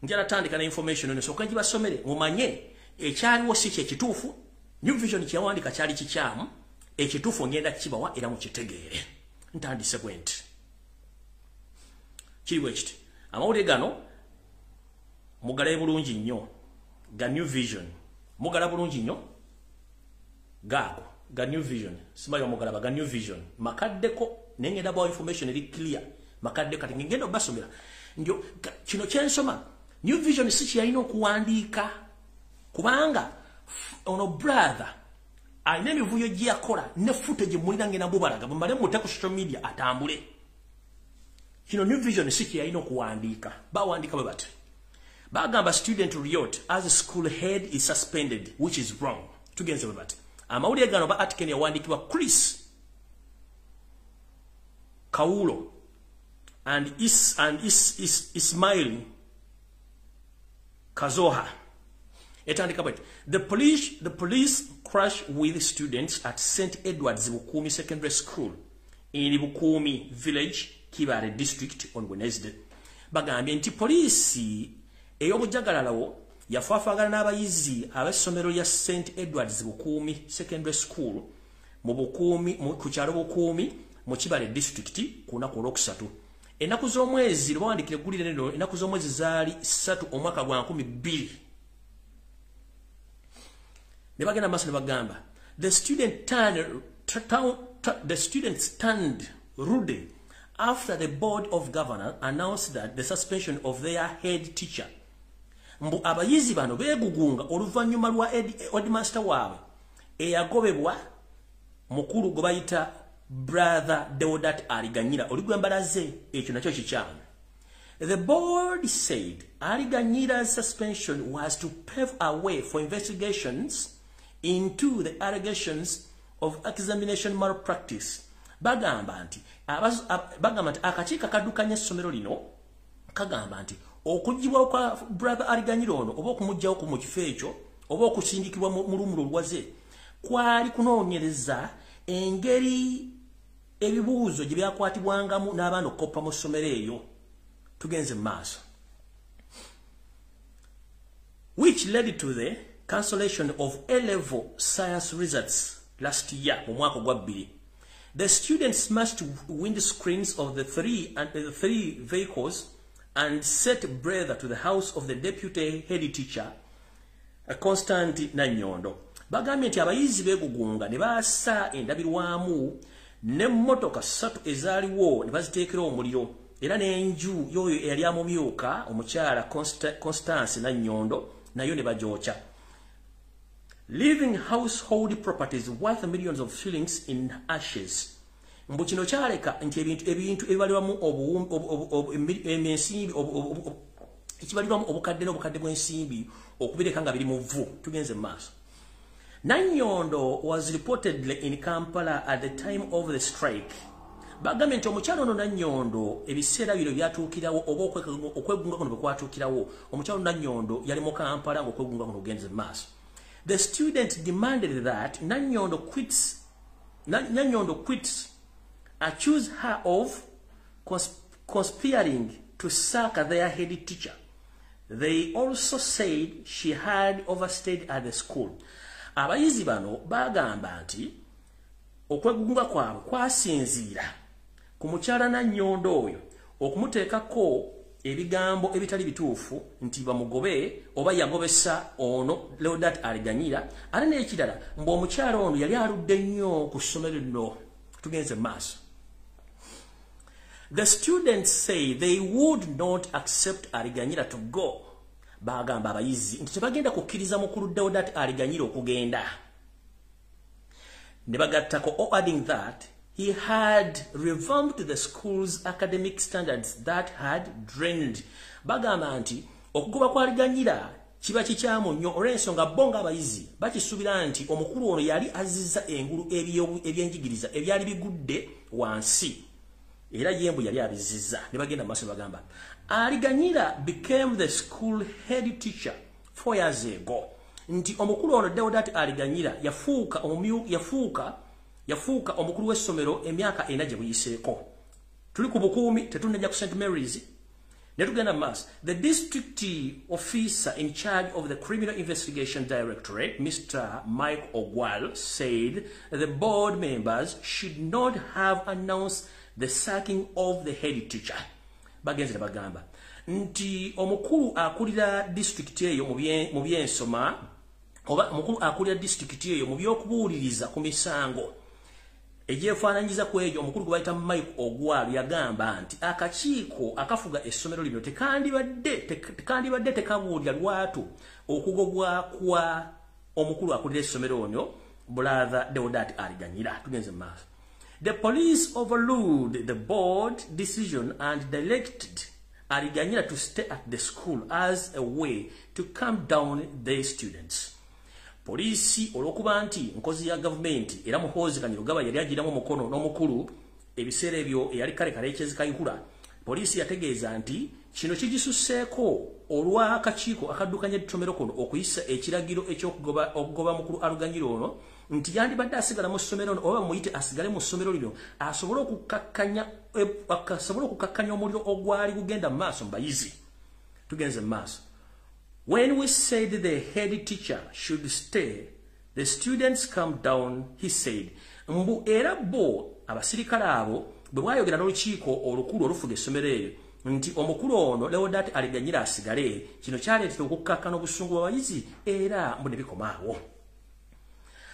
Speaker 1: Njala tandika na information eno sokanji basomere mumanye ekyaliwo si kye kituufu. New Vision kyawandika kyali kikyamu, ekituufu ngenda kibawa era mu kitegeere. Ntandise bwenti. Kiri bwekiti. Amawulire gano mugala bulungi nnyo ga New Vision. Mugala bulungi nnyo gago ga New Vision. Simayo mugala ga New Vision. Makaddeko nengenda bawa information eri clear. Makaddeko kati ngenda basomera. Ndio kino kyensoma. New Vision si kyalina okuwandiika kubanga ono brother alina emivuyo gye yakola ne footage mulina ngenda bubalaga bamale mu social media atambule. Kino New Vision si kyalina okuwandiika, bawandika bwe bati. Bagamba student riot as a school head is suspended, which is wrong. Tugenze bwe bati. Amawulire gano ba article yawandiikibwa Chris Kawulo and Ismail Kazoha. The police crashed with students at St. Edward's Bukumi Secondary School in Bukumi Village, Kibale District on Wednesday. Bagambye nti police ey'obujagalalawo yafaafagana n'abayizi ab'essomero lya St. Edward's Bukumi Secondary School mu Bukumi ku kyalo Bukumi mu Kibale District ku lunaku olwokusatu. Enaku z'omwezi lwawandikira eggulire lino enaku z'omwezi zaali 3 omwaka gwa 2022. Ne bagenda maaso ne bagamba the students turned rude after the board of governors announced that the suspension of their head teacher. Mbu abayizi bano begugunga oluvannyuma lwa headmaster waabwe eyagobebwa mukulu gwe bayita brother Deodati Aliganyira oligwembalaze ekyo nakyo kikyamu. The board said Aliganyira's suspension was to pave a way for investigations into the allegations of examination malpractice. Bagamba nti akakiiko akaddukanya essomero lino kagamba nti okugibwawo kwa brother Aliganyira ono oba okumugjawo ku mu kifo ekyo oba okusindikibwa mu lumulo olwaze kwali kunoonyereza engeri ebibuuzo gye byakwatibwangamu n'abaana okukoppa mu ssomero eyo. Tugenze maaso. Which led to the cancellation of A-level science results last year mu mwaka gwa 2. The students smashed windscreens of the three vehicles and set brother to the house of the deputy head teacher, Constant Nanyondo. Bagambye nti abayizi beegugunga ne baasa endabirwamu n'emmotoka 3 ezaaliwo ne baziteekera omuliro era n'enju y'oyo eyali amumyuka omukyala Constance Nanyondo nayo ne bagyokya. Leaving household properties worth millions of shillings in ashes. Mbu kino kyaleka nti ebintu ebibalirwamu ensimbi ekibalirwamu obukadde n'obukadde bw'ensimbi okubireka nga biri mu vvu. Tugenze mu maaso. Nanyondo was reportedly in Kampala at the time of the strike. Bagambye nti omukyalo ono Nanyondo ebiseera bino byatuukirawo oba okwegunga kuno bwe kwatuukirawo omukyalo Nanyondo yali mu Kampala ng'okwegunga kuno ogenze mu maaso. The student demanded that Nanyondo quits, accuse her of conspiring to sack their head teacher. They also said she had overstayed at the school. Abayizi bano bagamba nti okwegunga kwabwe kwasinziira ku mukyala Nanyondo oyo okumuteekako ebigambo ebitali bituufu nti bamugobe oba yagobesa ono Deodati Aliganyira ate n'ekirala mbu omukyala ono yali aludde nnyo ku ssomero lino. Tugenze maaso. The students say they would not accept Aliganyira to go. Bagamba abayizi nti tebagenda kukkiriza mukulu Deodati Aliganyira okugenda. Ne bagattako adding that he had revamped the school's academic standards that had drained. Bagamba nti okugoba kwa Aliganyira kiba kikyamu nnyo olw'ensonga bo ng'abayizi bakisuubira nti omukulu ono yali azizza engulu ebyenjigiriza ebyali bigudde wansi era yembu yali abizizza. Ne bagenda maaso bagamba Aliganyira became the school head teacher 4 years ago. Nti omukulu ono Deodati Aliganyira yafuuka omukulu w'essomero emyaka 4 gye buyiseeko. Tuli ku bukuumi tetunnajja ku St. Mary's. Ne tugenda maaso. The district officer in charge of the Criminal Investigation Directorate, Mr. Mike Ogwal, said the board members should not have announced the sacking of the head teacher. Bagenzi bagamba nti omukulu akulira district eyo mu byensoma oba omukulu akulira district eyo mu by'okubuuliriza ku misango egyefaananyiza ku egyo omukulu gwe bayita Mike Ogwal yagamba nti akakiiko akafuga essomero lino tekandibadde tekabuulira lwatu okugobwa kwa omukulu akulira essomero ono brother Deodati Aliganyira. Tugenze mu maaso. The police overruled the board decision and directed Aliganyira to stay at the school as a way to calm down the students. Polisi olwokuba nti nkozi ya gavumenti era muhoziganya Lugaba yali agiramu mukono n'omukulu ebiseera ebyo eyali kale ekyezikayihula. Polisi yategeeza nti kino kigisusseeko olw'akakiiko akaddukanya ettomero kono okuyisa ekiragiro okugoba mukulu Aliganyira ono nti yandibadde asigala mu ssomero oba muyite asigale mu ssomero lino asobole okukakkanya omuliro ogwali gugenda mu maaso mu bayizi. Tugenze mu maaso. When we said the head teacher should stay, the students calmed down, he said. Mbu era bo abasirikale abo bwe bwayogera n'olukiiko olukulu olufuga essomero eryo nti omukulu ono Deodati Aliganyira asigale, kino kyaleetera okukkakkana obusungu bw'abayizi era mbu ne bikomaawo.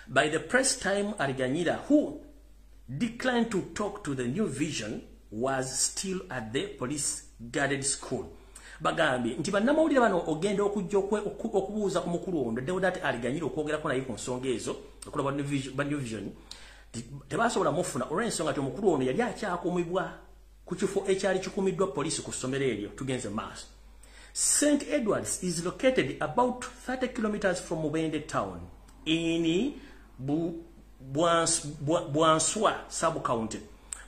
Speaker 1: By the press time, Aliganyira, who declined to talk to the New Vision, was still at the police guarded school. Bagambye nti bannamawulire bano ogenda okujja okubuuza ku mukulu ono Deodati aliganyira okwogerako naye ku nsonga ezo okulaba New Vision tebasobola mufuna olw'ensonga nti omukulu ono yali akyakumibwa ku kifo ekyali kikumiddwa poliisi ku ssomero eryo tugenze maaso. St. Edwards is located about 30 kilometers from Mubende town in Bwanswa sub-county.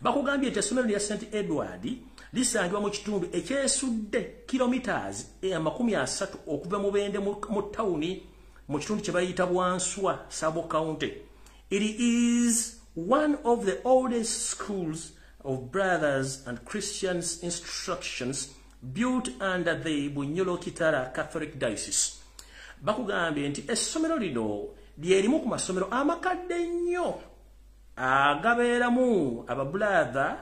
Speaker 1: Bakugambye nti essomero lya St. Edward lisangibwa mu kitundu ekyesudde kilometers 30 okuva Mubende mu tawuni mu kitundu kye bayita Bwanswa sub-county. It is one of the oldest schools of brothers and Christians instructions built under the Bunyolo Kitara Catholic Diocese. Bakugambye nti essomero lino lyerimu ku masomero amakadde nnyo agabeeramu ababrother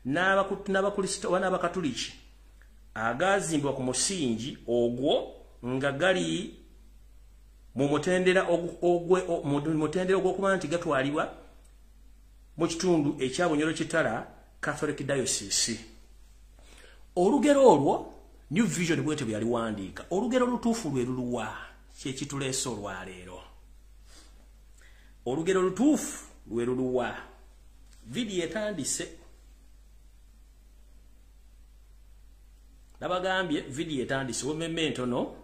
Speaker 1: n'abakristo n'abakatoliki agazimbibwa ku musingi ogwo nga gali mu mutendera ogw'okuba nti gatwalibwa mu kitundu ekya Bunyolo Kitara Catholic Diocese. Olugero olwo New Vision bwete byali wandiika. Olugero lutuufu lwe luluwa kye kituleese olwaleero. Olugero lutuufu lwe luluwa. Video etandise. Nabagambye video etandise wememme ntono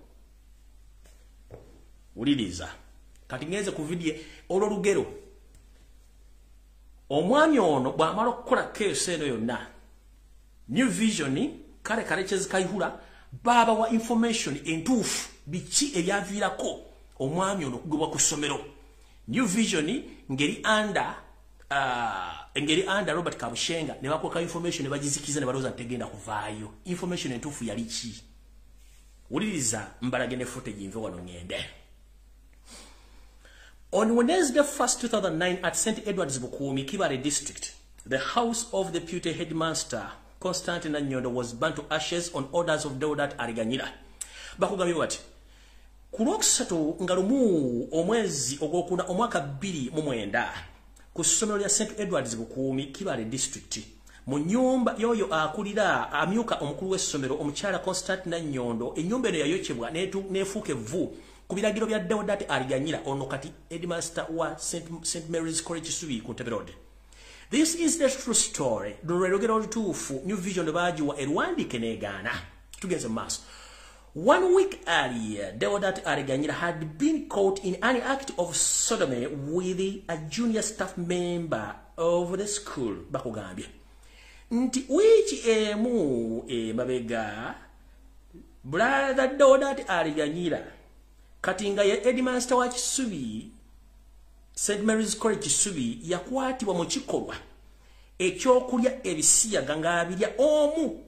Speaker 1: uliriza. Kati ngeze ku video olugero. Omwami ono bw'amala okukola keesi eno yonna New Vision kale kyezikayihula baba wa information entuufu biki ebyaviirako omwami ono okugobwa ku ssomero. New Vision ngeri under Robert Kabushenga ne bakweka information ne bagizikiza ne balooza ntegenda kuvaayo. Information entuufu yali ki? Wuliriza mbalage ne footage nve wano ngende. On Wednesday 1st 2009 at St. Edward's Bukumi, Kibale district, the house of the deputy headmaster Constantine Nyondo was burnt to ashes on orders of Deodati Aliganyira. Bakugambye bati ku Lwokusatu nga lumu omwezi ogwokuna omwaka 2009 ku ssomero lya St. Edward's Bukumi, Kibale district, mu nyumba yoyo akulira amyuka omukulu w'essomero omukyala Constantine Nyondo, ennyumba eno yayokyebwa neefuuka evvu ku biragiro bya Deodati Aliganyira ono kati headmaster wa St. Mary's College Subi ku Ntebe Road. This is the true story. Lugero lutuufu New Vision bajiwa erwandike neegaana. Tugeze maaso. 1 week earlier, Deodati Aliganyira had been caught in an act of sodomy with a junior staff member of the school. Bakugambye nti wiki emu mabega brother Deodati Aliganyira kati nga ye headmaster wa Kisubi St. Mary's College Kisubi yakwatibwa mu kikolwa ekyokulya ebisiyaga ng'abirya omu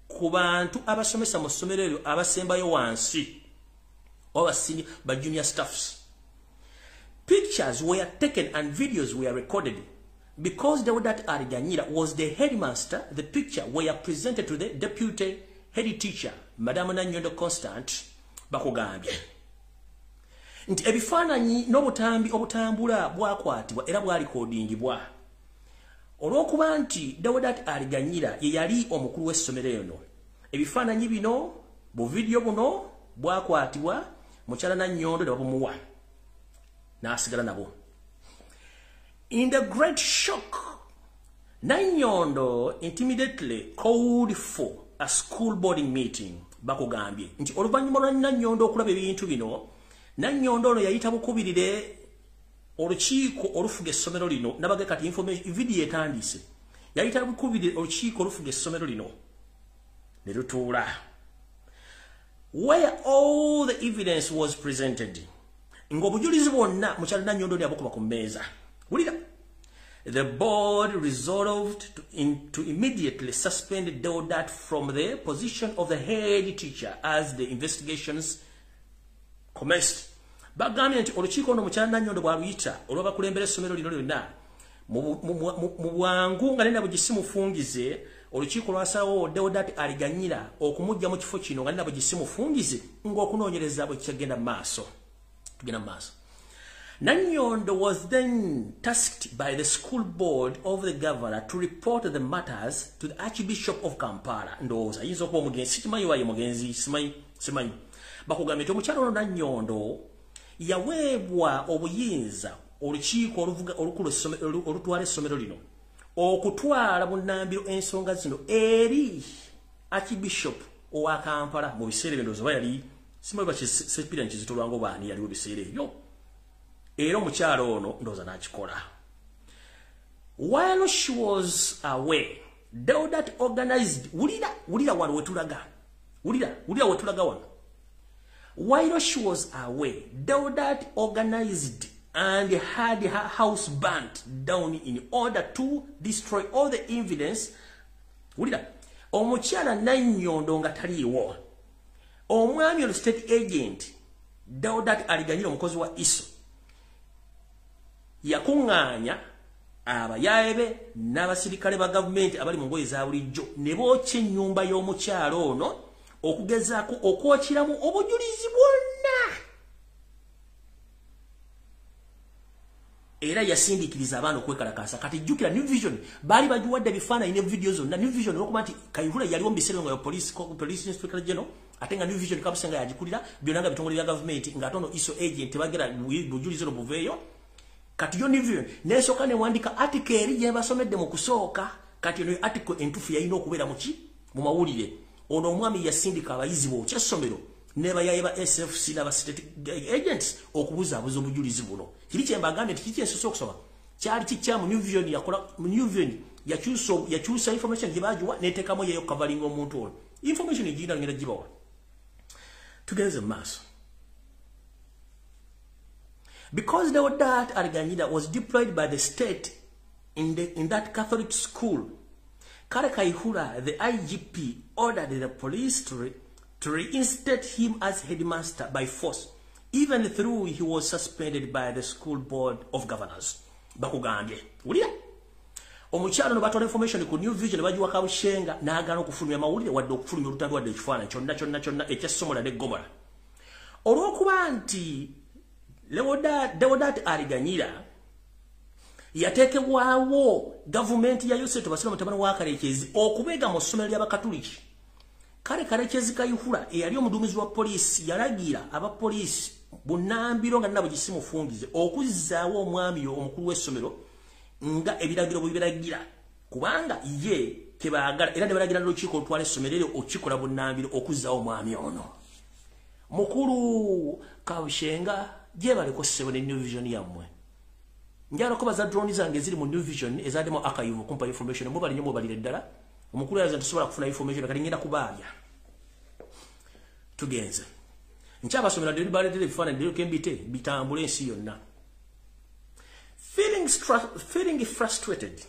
Speaker 1: ku bantu abasomesa mu ssomero eryo abasembayo wansi obasini ba junior staffs. Pictures were taken and videos were recorded. Because Deodati Aliganyira was the headmaster, the picture were presented to the deputy head teacher, Madame Nanyondo Constant. Bakugambye nti ebifaananyi n'obutambi obutambula bwakwatibwa era bwalikodingibwa olw'okuba nti Deodati Aliganyira ye yali omukulu w'essomero eno. Ebifaananyi bino bu video buno bwakwatibwa mukyala Nannyondo ne babumuwa n'asigala nabo. In the great shock, Nannyondo immediately called for a school boarding meeting. Bakugambye nti oluvannyuma lwa Nannyondo okulaba ebintu bino, Nannyondo ono yayita bukubirire olukiiko olufuga essomero lino nabage kati information video etandise. Yayita bukubirire olukiiko olufuga essomero lino ne lutuula where all the evidence was presented. Ng'obujulizi bwonna mukyala Nannyondo ne abukuba ku mmeeza. Wulira. The board resolved to immediately suspend Deodati from the position of the head teacher as the investigations commenced. Bagambye nti olukiiko ono mukyala Nannyondo bw'aluyita olw'abakulembera essomero lino lyonna mu bwangu nga nena bugisimufungize olukiiko lwasalawo Deodati Aliganyira okumujja mu kifo kino nga nena bugisimufungize ng'okunoonyereza bwe kigenda mu maaso. Tugenda mu maaso. Nanyondo was then tasked by the school board of the governor to report the matters to the Archbishop of Kampala. Ndoza yizo kwa mugenzi simanyi waye mugenzi simanyi bakugambye nti omukyala ono Nanyondo yaweebwa obuyinza olukiiko olutwala essomero lino okutwala bunnambiro ensonga zino eri Archbishop owa Kampala mu biseera bino zoba yali simanyi bakisepira nkizitolwango baani yaliwo biseera ebyo. Era omukyala ono ndoza n'akikola. While she was away, Deodati organized wulira wano wetulaga. Wulira wetulaga wano. While she was away, Deodati organized and had her house burnt down in order to destroy all the evidence. Wulira omukyala Nanyondo nga taliiwo. Omwami ono state agent Deodati aliganyira omukozi wa ISO. Yakunganya abayaebe n'abasirikale ba government abali mu ngoye za bulijjo ne bookya ennyumba y'omukyalo ono okugezaako okwokiramu obujulizi bwonna. Era yasindikiriza abaana okwekalakaasa. Kati jjukira New Vision baali bagiwadde ebifaananyi ne video zonna. New Vision olwokuba nti Kayihura yaliwo mu biseera nga police inspector general ate nga New Vision kabusenga yagikulira byonna nga bitongole bya government ng'ate ono ISO agent bagera bujulizi no buveeyo. Kati yo New Vision nesoka ne wandika article eri gye basomedde mu kusooka. Kati no article entufu yalina okubeera mu mawulire. Ono omwami yasindika abayizi bo kyessomero ne bayayeba SFC n'aba state agents okubuzaabuza obujulizi buno. Kiri kye mbagambye nti kiki ensoso okusoma kyali kikyamu. New Vision yakola New Vision yakyusa information gye bagiwa neteekamu yeyo covering omuntu ono. Information egiyina ngenda gibawa. Tugenze maaso. Because Deodati Ariganyida was deployed by the state in that Catholic school, Kale Kayihura, the IGP, ordered the police to reinstate him as headmaster by force, even though he was suspended by the school board of governors. Bakugambye. Ulira? Omukyalo no batola information ku New Vision bajiwa kabushenga n'agaana okufulumya amawulire wadde okufulumya olutambi wadde ekifaananyi kyonna ekyessomola ne Gomora. Olw'okuba nti Deodati Ariganyira yateekebwawo gavumenti ya Yoseto Basira Mutabani wa Kalekezi okubeega mu ssomero ly'Abakatuliki. Kale Kalekezi Kayihura eyali omuduumizi wa poliisi yalagira abapoliisi bunnambiro nga nabo gisimufungize okuzzaawo omwami omukulu w'essomero nga ebiragiro bwe biragira kubanga ye kebaagala era ne balagira n'olukiiko olutwala essomero eryo okikola bunnambiro okuzzaawo omwami ono. Mukulu Kabushenga gye baliko ssebo ne New Vision yammwe. Njala ko baza drone zange ziri mu New Vision ezaddemu akayivu kumpa information mo bali nyo balire ddala. Omukulu yaza tusobola kufuna information kali ngenda kubaabya. Tugenze. Nchaba somera de bali de fana de kembite bitambule ensi yonna. Feeling frustrated,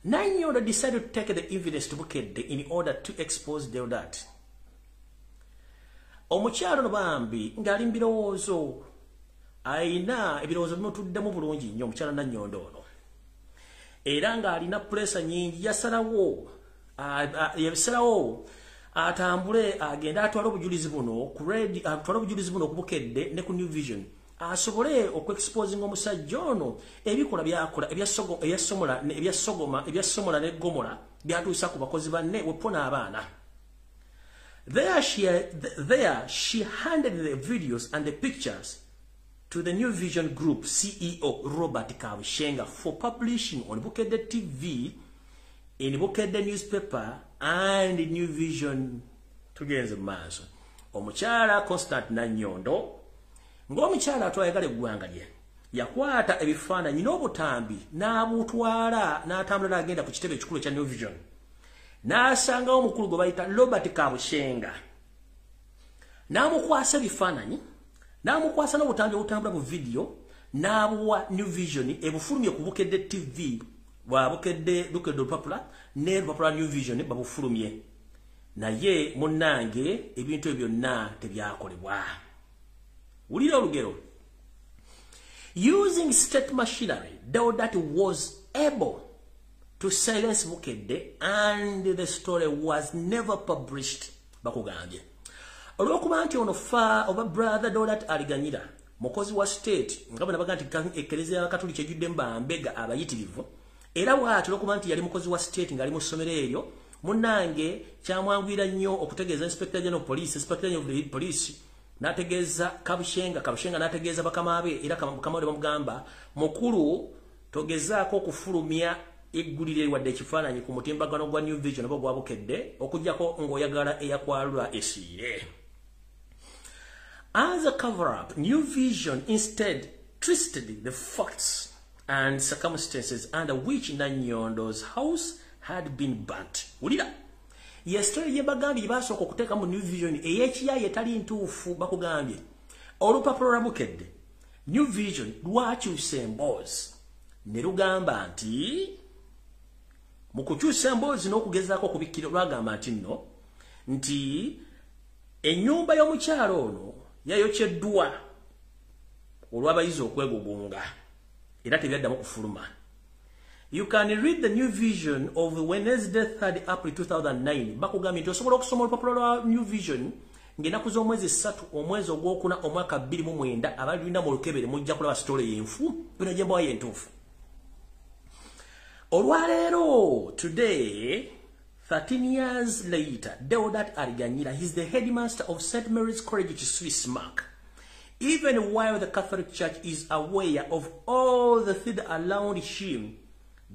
Speaker 1: Nanyondo decided to take the evidence to Bukedde in order to expose Deodati. Omukyalo no bambi ngali mbirowoozo aina ebirowoozo bimutuddemu bulungi nnyo omukyala Nanyondo ono. Era ng'alina pressure nyingi yasalawo atambule agenda atwala obujulizi buno ku Bukedde ne ku New Vision asobole okweexposing omusajja ono ebikola byakola ebyasomola ne Gomora byatuusa ku bakozi banne wepona abaana. There she handed the videos and the pictures to the New Vision Group CEO Robert Kabushenga for publishing on Bukedde TV, in Bukedde newspaper and New Vision tugenze maaso. Omukyala Constant Nanyondo ng'omukyala atwayagala eggwanga lye yakwata ebifaananyi n'obutambi n'abutwala n'atambula n'agenda ku kitebe ekikulu ekya New Vision n'asangawo omukulu gwe bayita Robert Kabushenga n'amukwasa ebifaananyi n'amukwasa n'obutambi obutambula mu video n'abuwa New Vision ebufulumye ku Bukedde TV bwa Bukedde Lupapula ne Lupapula New Vision babufulumye naye munnange ebintu ebyo byonna tebyakolebwa. Ulira olugero. Using state machinery, Deodati was able to silence Bukedde and the story was never published. Bakugambye. Olwokuba nti ono fa oba brother Deodati Ariganyira mukozi wa state ngabana baganti ekelezea Katolika ejudde mbambega abayitirivu era bw'atyo okuba nti yali mukozi wa state ngali mu ssomero eryo munnange kyamwangwira nnyo okutegeeza inspector general police inspector general of police nategeeza kabushenga nategeeza bakama be era bakama bamugamba mukulu togezaako okufulumya eggulire wadde ekifaananyi ku mutimbagano gwa New Vision oba gwabukedde okujjako ng'oyagala eyakwalula esiire. As a cover-up, New Vision instead twisted the facts and circumstances under which Nanyondo's house had been burnt. Ulira. Yesterday yebagambye basoko okuteeka mu New Vision eyekiyaye etali ntuufu bakugambye. Olupapula lwabukedde. New Vision lwakyusa emboozi. Ne lugamba nti mu kukyusa emboozi n'okugezaako okubikkira lwagamba nti nno nti ennyumba y'omukyalo ono yayokyeddwa olw'abayizi okwegugunga era tebyaddamu kufuluma. You can read the New Vision of Wednesday 3rd April 2009. Bakugambye nti osobola okusoma olupapula lwa New Vision ng'ennaku z'omwezi 3 omwezi ogwokuna omwaka 2009 abalina mu lukebere mujja kulaba sitole y'enfu bino gye mbawa y'entuufu. Olwaleero today 13 years later, Deodati Ariganyira, he's the headmaster of St. Mary's College Swiss Mark. Even while the Catholic Church is aware of all the things around him,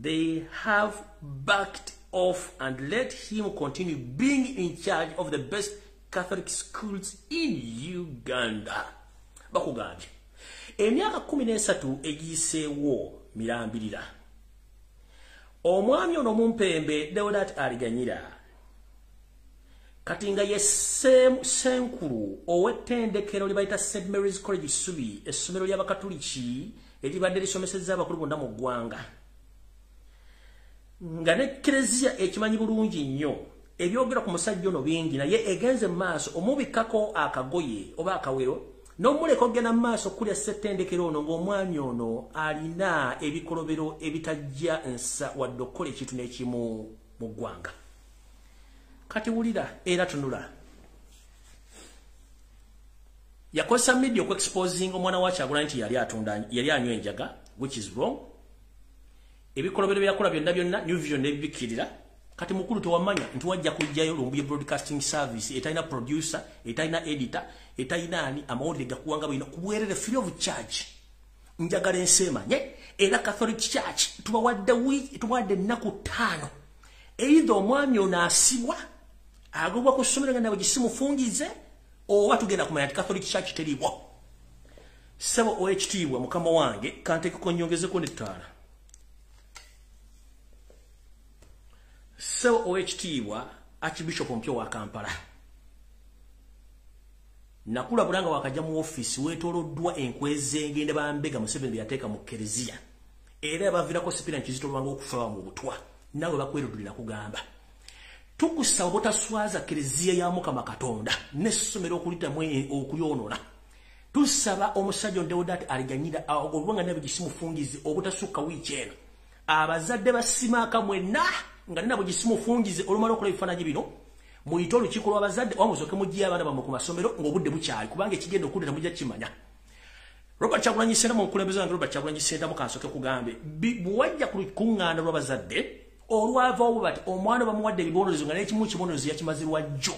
Speaker 1: they have backed off and let him continue being in charge of the best Catholic schools in Uganda. Bakugambye. Emyaka 13 egiseewo mirambirira. Omwami ono mumpembe Deodati Ariganyira katinga ye senkulu ow'ettendekero libayita St. Mary's College Subi essomero ly'Abakatuliki eribadde lisomesezza abakulu bonna mu ggwanga nga ne Eklezia ekimanyi bulungi nnyo ebyogera ku musajja ono bingi naye egenze mu maaso omubikako akagoye oba akawero n'omuleka ogenda mu maaso kulya ssettendekero ono ng'omwami ono alina ebikolobero ebitajja nsa wadde okukola ekintu n'ekimu mu ggwanga. Kati wulira era tunula. Yakozesa media okweexposing omwana wa Kyagulanyi nti yali anywa enjaga, which is wrong. Ebikolobero byakola byonna New Vision n'ebibikkirira. Kati mukulu tewamanya nti wajja kujjayo Lumbuye Broadcasting Service etalina producer, etalina editor, etalina ani amawulire gakuwanga bino kubwerere free of charge. Njagala ensemanye era Catholic Church tubawadde ennaku 5. Either omwami ono asibwa agobwa ku ssomero nga nawe gisimufungize oba tugenda kumanya nti Catholic Church teriibwa. Sebo OHTibwa mukama wange kanteekeko nnyongezeko n'ettaala. Sebo OHTibwa Archbishop Mpyo wa Kampala. Nakula bulanga wakajja mu office weetoloddwa enkweze ngende bambega Museveni yateeka mu Eklezia. Era bavirako sipira nkizito lwanga okufa mu butwa. Nawe bakwerudulira kugamba. Tukusaba botaswaza Eklezia ya Mukama Katonda n'essomero okulitamu okuyonoona. Tusaba omusajja Deodati Ariganyira ogolwanga nabe gisimufungize obutasukka wiiki eno. Abazadde basimaka mwenna nga nabo gisimufungize olumala okola ebifaananyi bino muyite olukiiko lw'abazadde wamusoke mujje abaana bammwe ku masomero ng'obudde bukyali kubanga ekigenda okudda mujja kimanya. Robert Kyagulanyi Ssentamu omukulembeze wange Robert Kyagulanyi Ssentamu kansoke kugambe bw'ajja ku lukuŋŋaana lw'abazadde olwavaawo bati omwana bamuwadde ebibonerezo nga n'ekimu kibonerezo yakimazirwa jjo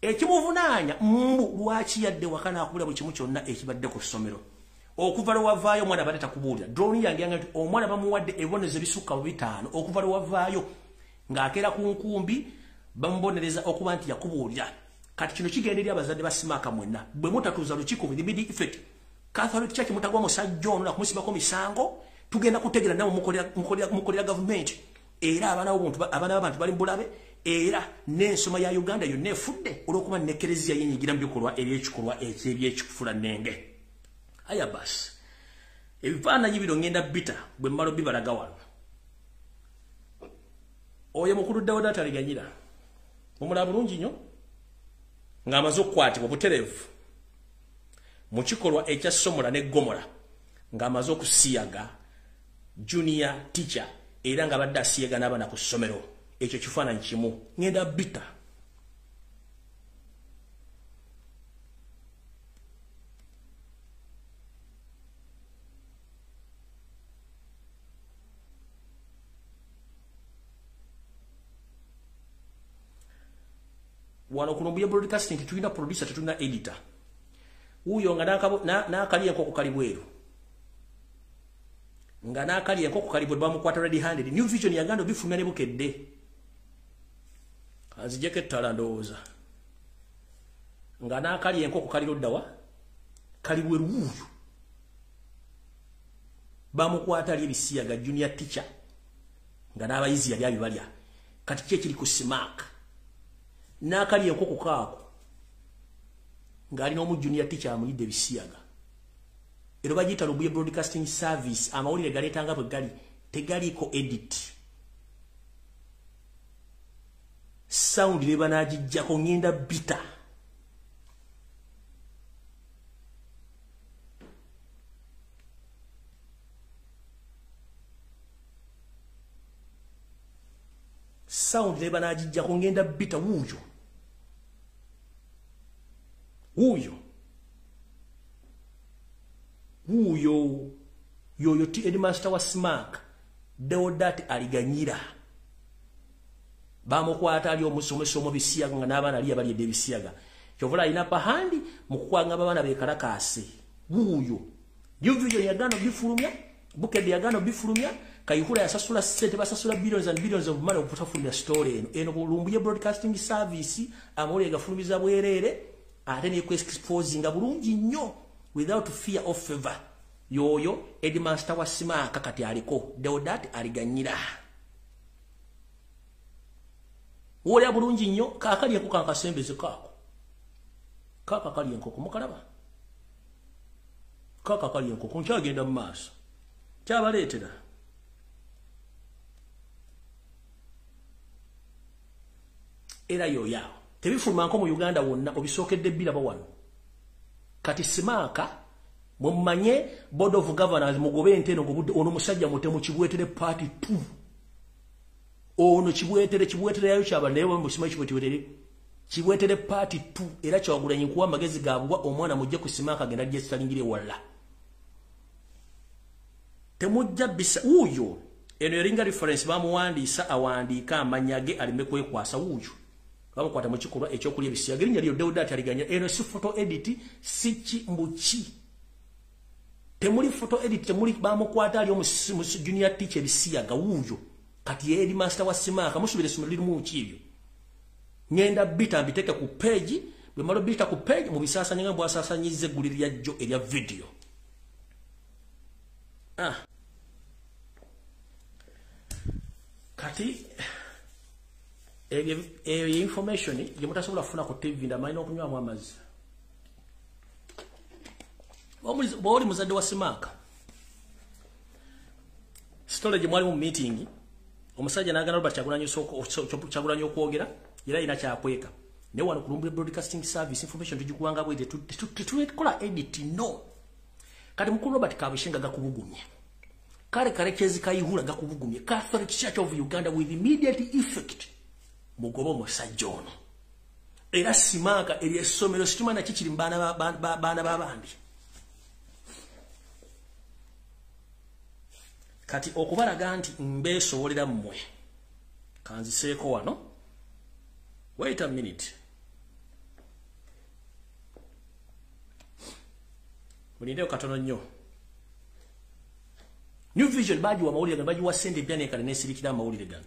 Speaker 1: ekimuvunaanya lwaki yadde waka n'akubira buli kimu kyonna ekibadde ku ssomero okuva lwavaayo omwana abadde takubuulira droni yange yanga nti omwana bamuwadde ebibonerezo ebisukka mu 5 okuva lwavaayo ng'akeera ku nkumbi bamubonereza okuba nti yakubuulira. Kati kino kigenda eri abazadde basimaka mwenna bwe mutatuuza lukiiko with immediate effect Catholic Church mutagwa musajja ono nakumusibako misango tugenda kutegera nawe mukolera government era abaana b'abantu bali mbulabe era n'ensoma ya Uganda yonna efudde olw'okuba ne Eklezia yenyigira mu bikolwa eby'ekikolwa eky'ebyekifula nnenge. Aya basi ebifaananyi bino ngenda bita bwe mmalo bibalaga wano. Oyo mukulu Deodati Ariganyira omulaba bulungi nnyo ng'amaze okukwatibwa butereevu mu kikolwa ekya Somola ne Gomola ng'amaze okusiyaga junior teacher era nga badde asiyaga n'abaana ku ssomero. Ekyo kifaananyi kimu ngenda bita. wano ku Lumbuye broadcasting tulina producer tulina editor uyo nga nakali enkoko kali bweru nga nakali enkoko kali bweru bamukwata ready handed New Vision yaganda bifumya ne bukedde azijeke talandooza nga nakali enkoko kali loddawa kali bweru uyo bamukwata ali ebisiyaga junior teacher nga n'abayizi yali abibalya kati kye kiri ku smack nakali enkoko kaako ngali no mu junior teacher amulidde bisiyaga ero bagita Lumbuye broadcasting service amawulire galetanga bwe gali tegaliko edit sound leba najijjako ngenda bita sound leba najijjako ngenda bita uyo ti headmaster wa smack Deodati aliganyira bamukwata ali omusomesa omubisiyaga nga n'abaana ali abali ebisiyaga kyovula ina pahandi mukwanga babana bekalakase uyo New Vision yagano bifulumya bukedi yagano bifulumya kayihura yasasula sente basasula billions and billions of money okutafulumya story eno Lumbuye broadcasting service amole gafulumiza bwerere ate ne exposing bulungi nnyo without fear of favor yoyo headmaster wa smack kati aliko Deodati aliganyira wole bulungi nnyo kakali yakukanka sembeze kako kaka kali enkoko mukalaba kaka kali enkoko nkyagenda mu maaso kyabaleetera era yoyao tebifuluma nko mu Uganda wonna obisookedde bbira bawano kati simaka mumanye board of governors mugobe enteno ngobudde ono musajja mutemu kibwetere party 2 ono kibwetere yayo kyaba newe musima kibwetere party 2 era kyawagulanye kuwa magezi gabwa omwana mujje kusimaka genda gye salingire walla temujja bisa uyo eno eringa reference bamuwandiisa awandiika amanyage alime kwekwasa uyo bamukwata mu kikolwa ekyokulya ebisiyaga erinnya lyo Deodati aliganya eno si photo edit si kimbuki temuli photo edit temuli bamukwata ali omu junior teacher ebisiyaga uyo kati yedi master wa simaka musubire sumuliri mu kibyo ngenda bita biteke ku page bwe malo bita ku page mu bisasa nyanga bwasasa nyize guliri ya jo erya video kati information ye mutasobola kufuna ku TV ndamaina okunywa mu amazi bawoli muzadde wa simaka storage mwali mu meeting omusajja nagana Robert Kyagulanyi okwogera era ina kyakweka ne wano ku Lumbuye broadcasting service information tujikuwanga bwete tutukola edit no kati mukulu Robert Kabishenga gakubugumye kale kyezi kayihula gakubugumye Catholic Church of Uganda with immediate effect mugobo Omusajja ono era simaka eri essomero situmana kikiri bana babandi kati okubalaga nti mbeesobolera mmwe kanziseeko wano wait a minute mulindeo katono nnyo New Vision baji wa mawulire baji wa sende byane kale nesirikira amawulire gano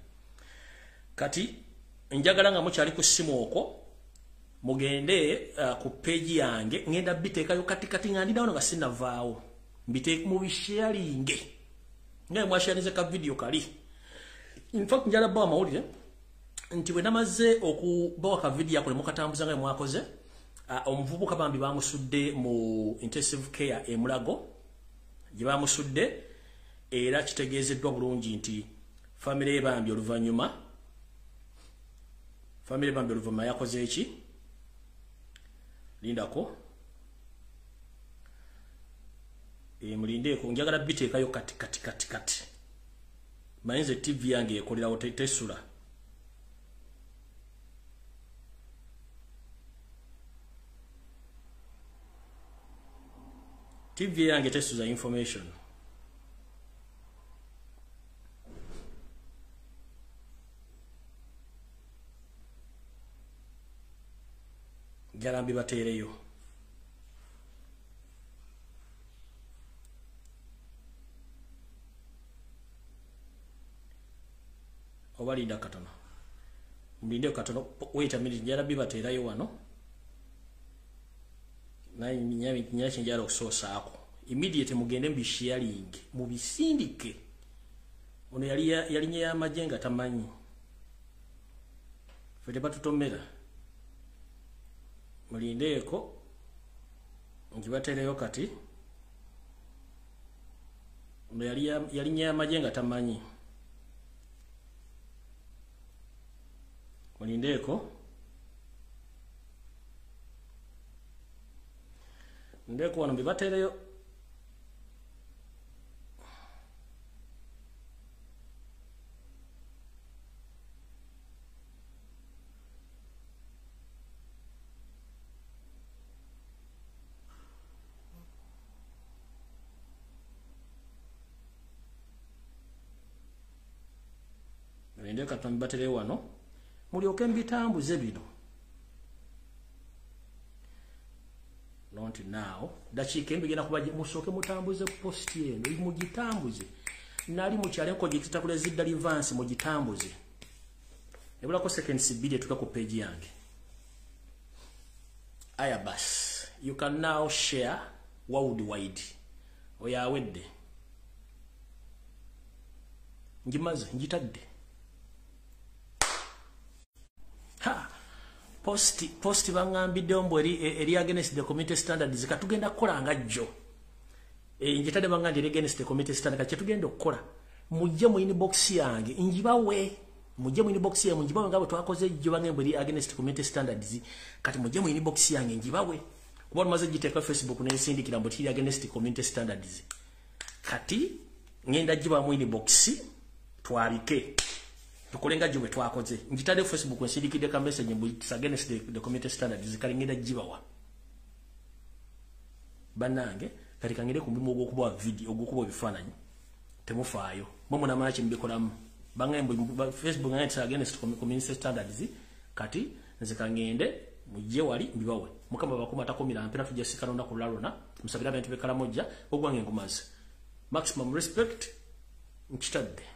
Speaker 1: kati njagala nga mukyali ku simu okwo mugende ku page yange ngenda biteekayo kati nga ndinawo nga sinavaawo mbiteeke mu bisharinge ngaye mwashanize ka video kali in fact njala bawa mawulire nti bwe namaze okubawa ka video akole mukatambuza ngaye mwakoze omuvubuka bambi bamusudde mu intensive care emulago gye bamusudde era kitegeezeddwa bulungi nti family bambi oluvanyuma yakoze eki lindako mulindeeko njagala biteekayo kati mayinze TV yange ekolerawo tesula TV yange tesuza information jarambi batereyo obalinda katono mulinde katono wait a minute jarambi baterayo wano na nyashi njalo okusosa ako immediate mugende mbisharing mubisindike ono yali nya amajenga tamanyi fete batutomera mulindeko njibatereyo kati ono yali nya amajenga tamanyi mulindeko ndeko wano bibatereyo ndeko tambibatereyo wano mulyoke mbitambuze bino not now dachike mbigena kubaje musoke mutambuze post yeno mugitambuze nali mu chale ko gitita kule zidda advance mugitambuze ebula ko seconds bide tuka ku page yange aya bas you can now share worldwide oya wedde ngimaze ngitadde ha post bangambide ombo eri against the community standards katugenda kola ngajjo njitade bangambide against the community standards katugenda kola mujje mu inbox yange njibawe mujje mu inbox yange njibawe ngabo twakoze jjo bangembo eri against community standards kati mujje mu inbox yange njibawe kuba maze jiteka Facebook ne sindikira mbo tiri against community standards kati ngenda jiba mu inbox twabike tukolenga jiwe twakoze njitade Facebook nsindikide ka message mbu against the community standards kalingenda jibawa banange kati kangire kumbimu ogokuba video ogokuba bifananyi temufaayo momo na maachi mbikolamu bangembo Facebook ngayita against community standards kati nzikangende mujje wali mbibawe mukama bakuma takomira mpera tujasikana na kulalona musabira abantu bekala mojja ogwange ngumaze maximum respect nkitadde